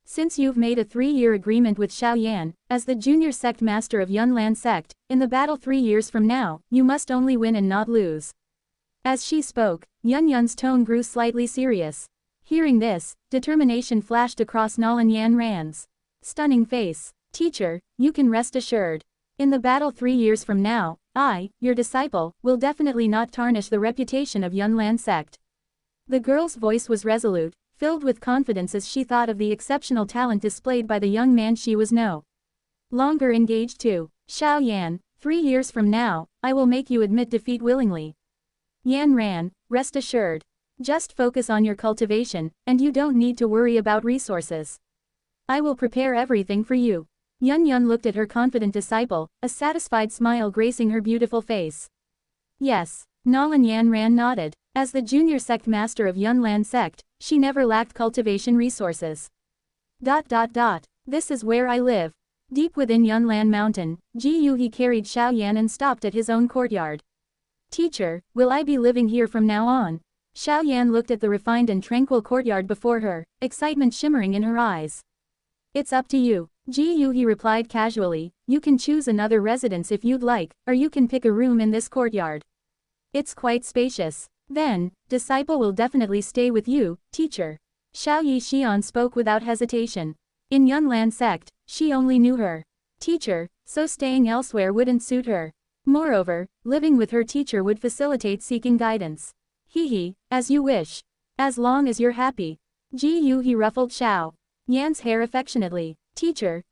Since you've made a 3-year agreement with Xiao Yan, as the junior sect master of Yunlan sect, in the battle 3 years from now, you must only win and not lose. As she spoke, Yun's tone grew slightly serious. Hearing this, determination flashed across Nalan Yan Ran's stunning face. Teacher, you can rest assured. In the battle 3 years from now, I, your disciple, will definitely not tarnish the reputation of Yunlan sect. The girl's voice was resolute, filled with confidence as she thought of the exceptional talent displayed by the young man she was no longer engaged to. Xiao Yan, 3 years from now, I will make you admit defeat willingly. Yan Ran, rest assured. Just focus on your cultivation, and you don't need to worry about resources. I will prepare everything for you. Yun looked at her confident disciple, a satisfied smile gracing her beautiful face. Yes, Nalan Yan Ran nodded. As the junior sect master of Yunlan sect, she never lacked cultivation resources. This is where I live. Deep within Yunlan mountain, Ji carried Xiao Yan and stopped at his own courtyard. Teacher, will I be living here from now on? Xiao Yan looked at the refined and tranquil courtyard before her, excitement shimmering in her eyes. It's up to you. Ji replied casually, you can choose another residence if you'd like, or you can pick a room in this courtyard. It's quite spacious. Then, disciple will definitely stay with you, teacher. Xiao Xian spoke without hesitation. In Yunlan sect, she only knew her teacher, so staying elsewhere wouldn't suit her. Moreover, living with her teacher would facilitate seeking guidance. As you wish. As long as you're happy. Ji ruffled Xiao Yan's hair affectionately. Teacher.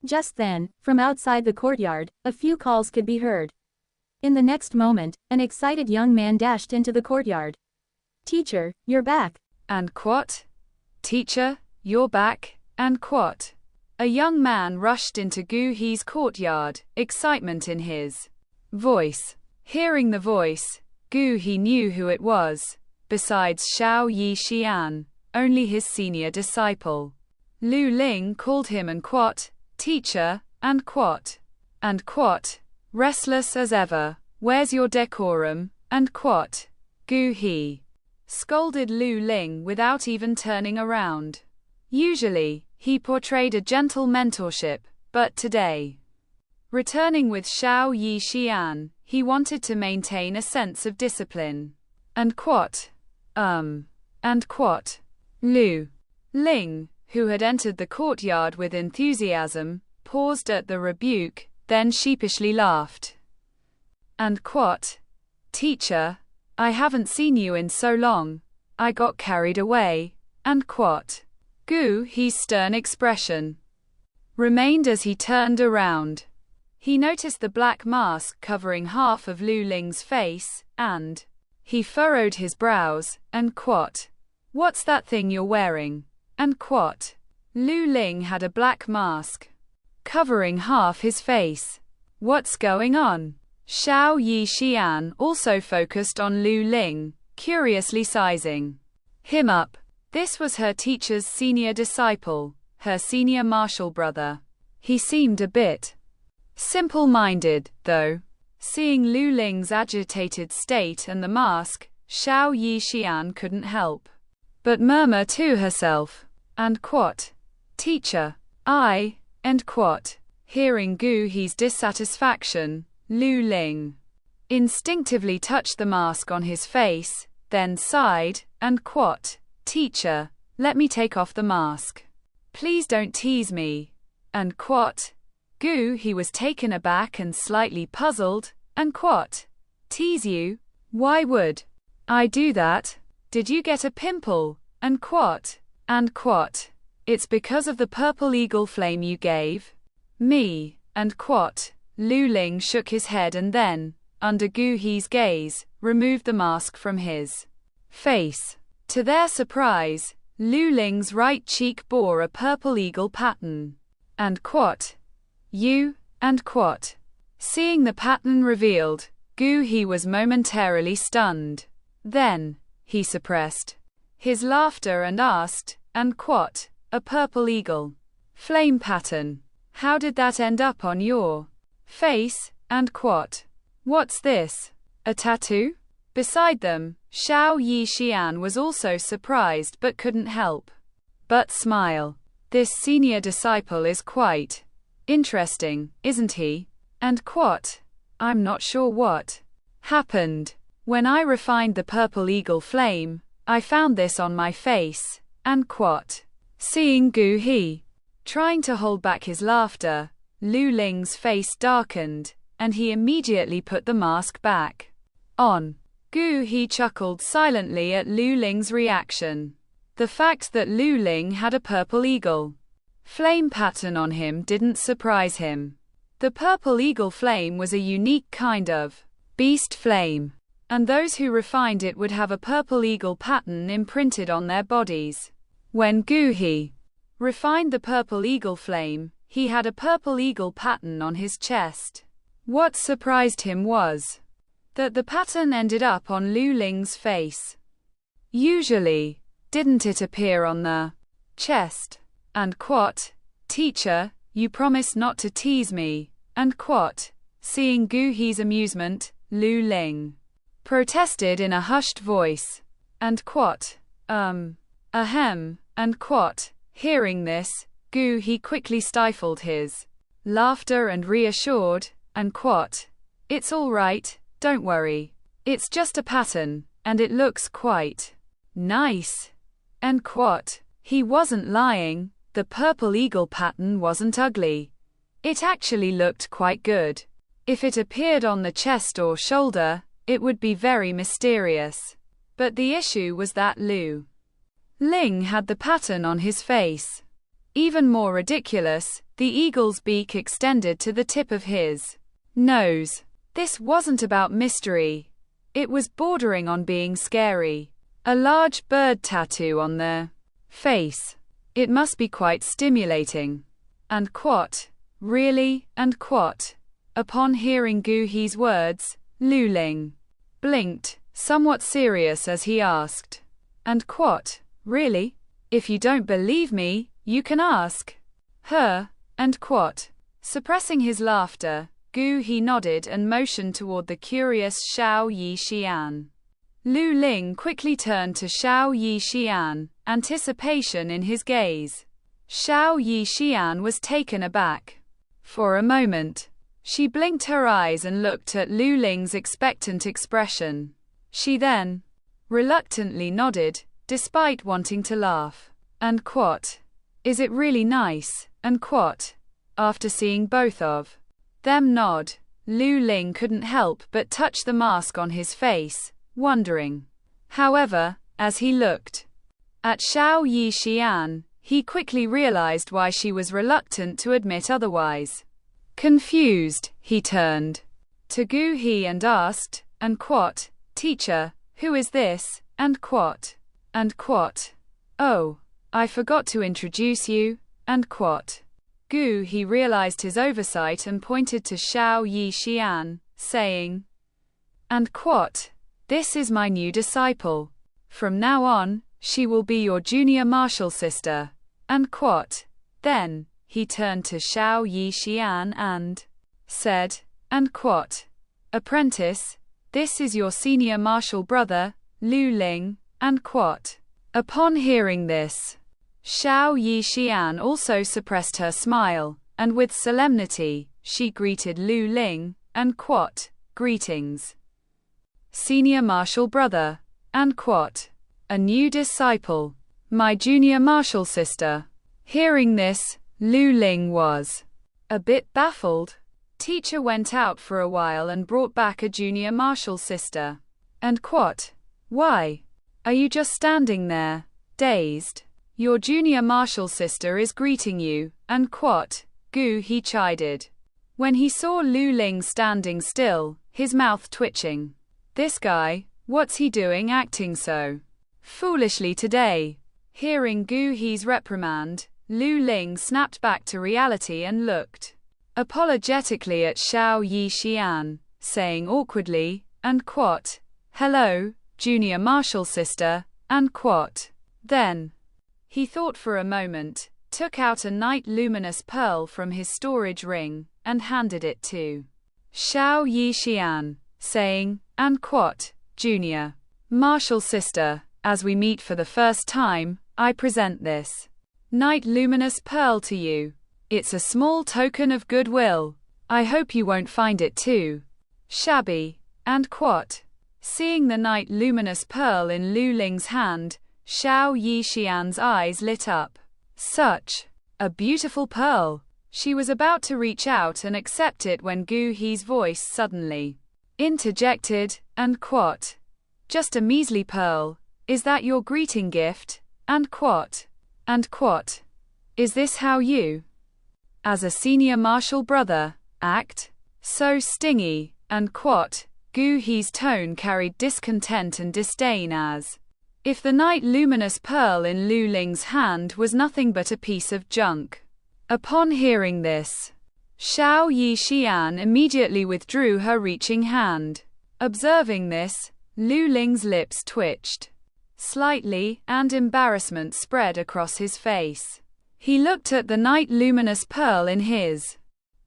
Just then, from outside the courtyard, a few calls could be heard. In the next moment, an excited young man dashed into the courtyard. Teacher, you're back. And what? Teacher, you're back, and what? A young man rushed into Gu He's courtyard, excitement in his voice. Hearing the voice, Gu He knew who it was. Besides Xiao Xian, only his senior disciple. Lu Ling called him and what? Teacher, and what? And what? Restless as ever, where's your decorum, and what? Gu He scolded Lu Ling without even turning around. Usually, he portrayed a gentle mentorship, but today, returning with Xiao Xian, he wanted to maintain a sense of discipline. And what? And what? Lu Ling, who had entered the courtyard with enthusiasm, paused at the rebuke, then sheepishly laughed. And what? Teacher? I haven't seen you in so long. I got carried away. And quote. Gu He's stern expression remained as he turned around. He noticed the black mask covering half of Lu Ling's face, and he furrowed his brows, and quote. What's that thing you're wearing? And quote. Lu Ling had a black mask covering half his face. What's going on? Xiao Yi Xian also focused on Lu Ling, curiously sizing him up. This was her teacher's senior disciple, her senior martial brother. He seemed a bit simple-minded, though. Seeing Lu Ling's agitated state and the mask, Xiao Yi Xian couldn't help but murmur to herself, and quote. Teacher, and quote. Hearing Gu He's dissatisfaction, Lu Ling instinctively touched the mask on his face, then sighed, and quote. Teacher, let me take off the mask. Please don't tease me. And quote. Gu He was taken aback and slightly puzzled, and quote. Tease you? Why would I do that? Did you get a pimple? And quote. And quote. It's because of the purple eagle flame you gave me. And quote. Lu Ling shook his head and then, under Gu He's gaze, removed the mask from his face. To their surprise, Lu Ling's right cheek bore a purple eagle pattern. And quote. You, and quote. Seeing the pattern revealed, Gu He was momentarily stunned. Then, he suppressed his laughter and asked, and quote. A purple eagle flame pattern. How did that end up on your face? And quote. What's this? A tattoo? Beside them, Xiao Yi Xian was also surprised but couldn't help but smile. This senior disciple is quite interesting, isn't he? And quote. I'm not sure what happened. When I refined the purple eagle flame, I found this on my face. And quote. Seeing Gu He trying to hold back his laughter, Lu Ling's face darkened, and he immediately put the mask back on. Gu He chuckled silently at Lu Ling's reaction. The fact that Lu Ling had a purple eagle flame pattern on him didn't surprise him. The purple eagle flame was a unique kind of beast flame, and those who refined it would have a purple eagle pattern imprinted on their bodies. When Gu He refined the purple eagle flame, he had a purple eagle pattern on his chest. What surprised him was that the pattern ended up on Lu Ling's face. Usually, didn't it appear on the chest? And quote. Teacher, you promised not to tease me. And quote. Seeing Gu He's amusement, Lu Ling protested in a hushed voice. And quote. Ahem. And quote. Hearing this, Gu He quickly stifled his laughter and reassured, and quote. It's all right, don't worry. It's just a pattern, and it looks quite nice. End quote. He wasn't lying, the purple eagle pattern wasn't ugly. It actually looked quite good. If it appeared on the chest or shoulder, it would be very mysterious. But the issue was that Lu Ling had the pattern on his face. Even more ridiculous, the eagle's beak extended to the tip of his nose. This wasn't about mystery. It was bordering on being scary. A large bird tattoo on their face. It must be quite stimulating. And quote. Really? And quote. Upon hearing Gu He's words, Lu Ling blinked, somewhat serious as he asked. And quote. Really? If you don't believe me, you can ask her. And quote. Suppressing his laughter, Gu He nodded and motioned toward the curious Xiao Yi Xian. Lu Ling quickly turned to Xiao Yi Xian, anticipation in his gaze. Xiao Yi Xian was taken aback. For a moment, she blinked her eyes and looked at Lu Ling's expectant expression. She then reluctantly nodded, despite wanting to laugh. And quote. Is it really nice? And quote. After seeing both of them nod, Lu Ling couldn't help but touch the mask on his face, wondering. However, as he looked at Xiao Yixian, he quickly realized why she was reluctant to admit otherwise. Confused, he turned to Gu He and asked, "And quot, teacher, who is this, and quot? And quot? Oh, I forgot to introduce you, and quot." Gu He realized his oversight and pointed to Xiao Yixian, saying, "And quot, this is my new disciple. From now on, she will be your junior martial sister. And quot." Then, he turned to Xiao Yixian and said, "And quot, apprentice, this is your senior martial brother, Lu Ling, and quot." Upon hearing this, Xiao Yixian also suppressed her smile, and with solemnity, she greeted Lu Ling, and quot, "Greetings, senior martial brother, and quot, a new disciple, my junior martial sister." Hearing this, Lu Ling was a bit baffled. Teacher went out for a while and brought back a junior martial sister. And quot, why? Are you just standing there, dazed? Your junior martial sister is greeting you, and quot, Gu He chided. When he saw Lu Ling standing still, his mouth twitching. This guy, what's he doing acting so foolishly today? Hearing Gu He's reprimand, Lu Ling snapped back to reality and looked apologetically at Xiao Yixian, saying awkwardly, and quot, "Hello, junior martial sister, and quot." Then, he thought for a moment, took out a night luminous pearl from his storage ring, and handed it to Xiao Yixian, saying, "And quot, junior martial sister, as we meet for the first time, I present this night luminous pearl to you. It's a small token of goodwill. I hope you won't find it too shabby." And quot. Seeing the night luminous pearl in Lu Ling's hand, Xiao Yixian's eyes lit up. Such a beautiful pearl. She was about to reach out and accept it when Gu He's voice suddenly interjected, and quot, "Just a measly pearl. Is that your greeting gift? And quot. And quot. Is this how you, as a senior martial brother, act? So stingy." And quot. Gu He's tone carried discontent and disdain as if the night luminous pearl in Lu Ling's hand was nothing but a piece of junk. Upon hearing this, Xiao Yixian immediately withdrew her reaching hand. Observing this, Lu Ling's lips twitched slightly, and embarrassment spread across his face. He looked at the night luminous pearl in his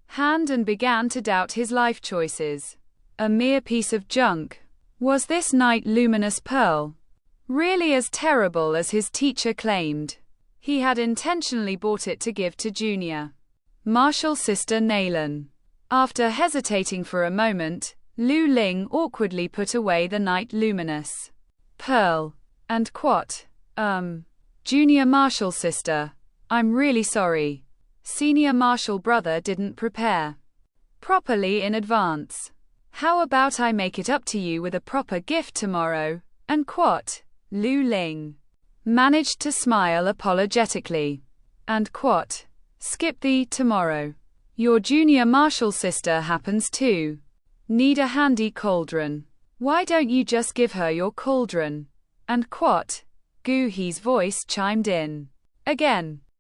hand and began to doubt his life choices. A mere piece of junk. Was this night luminous pearl really as terrible as his teacher claimed? He had intentionally bought it to give to junior martial sister Nalan. After hesitating for a moment, Lu Ling awkwardly put away the night luminous pearl. And quot, junior martial sister, I'm really sorry. Senior martial brother didn't prepare properly in advance. How about I make it up to you with a proper gift tomorrow? And quot, Lu Ling managed to smile apologetically. And quot, skip the tomorrow. Your junior martial sister happens to need a handy cauldron. Why don't you just give her your cauldron? And quot, Gu He's voice chimed in again.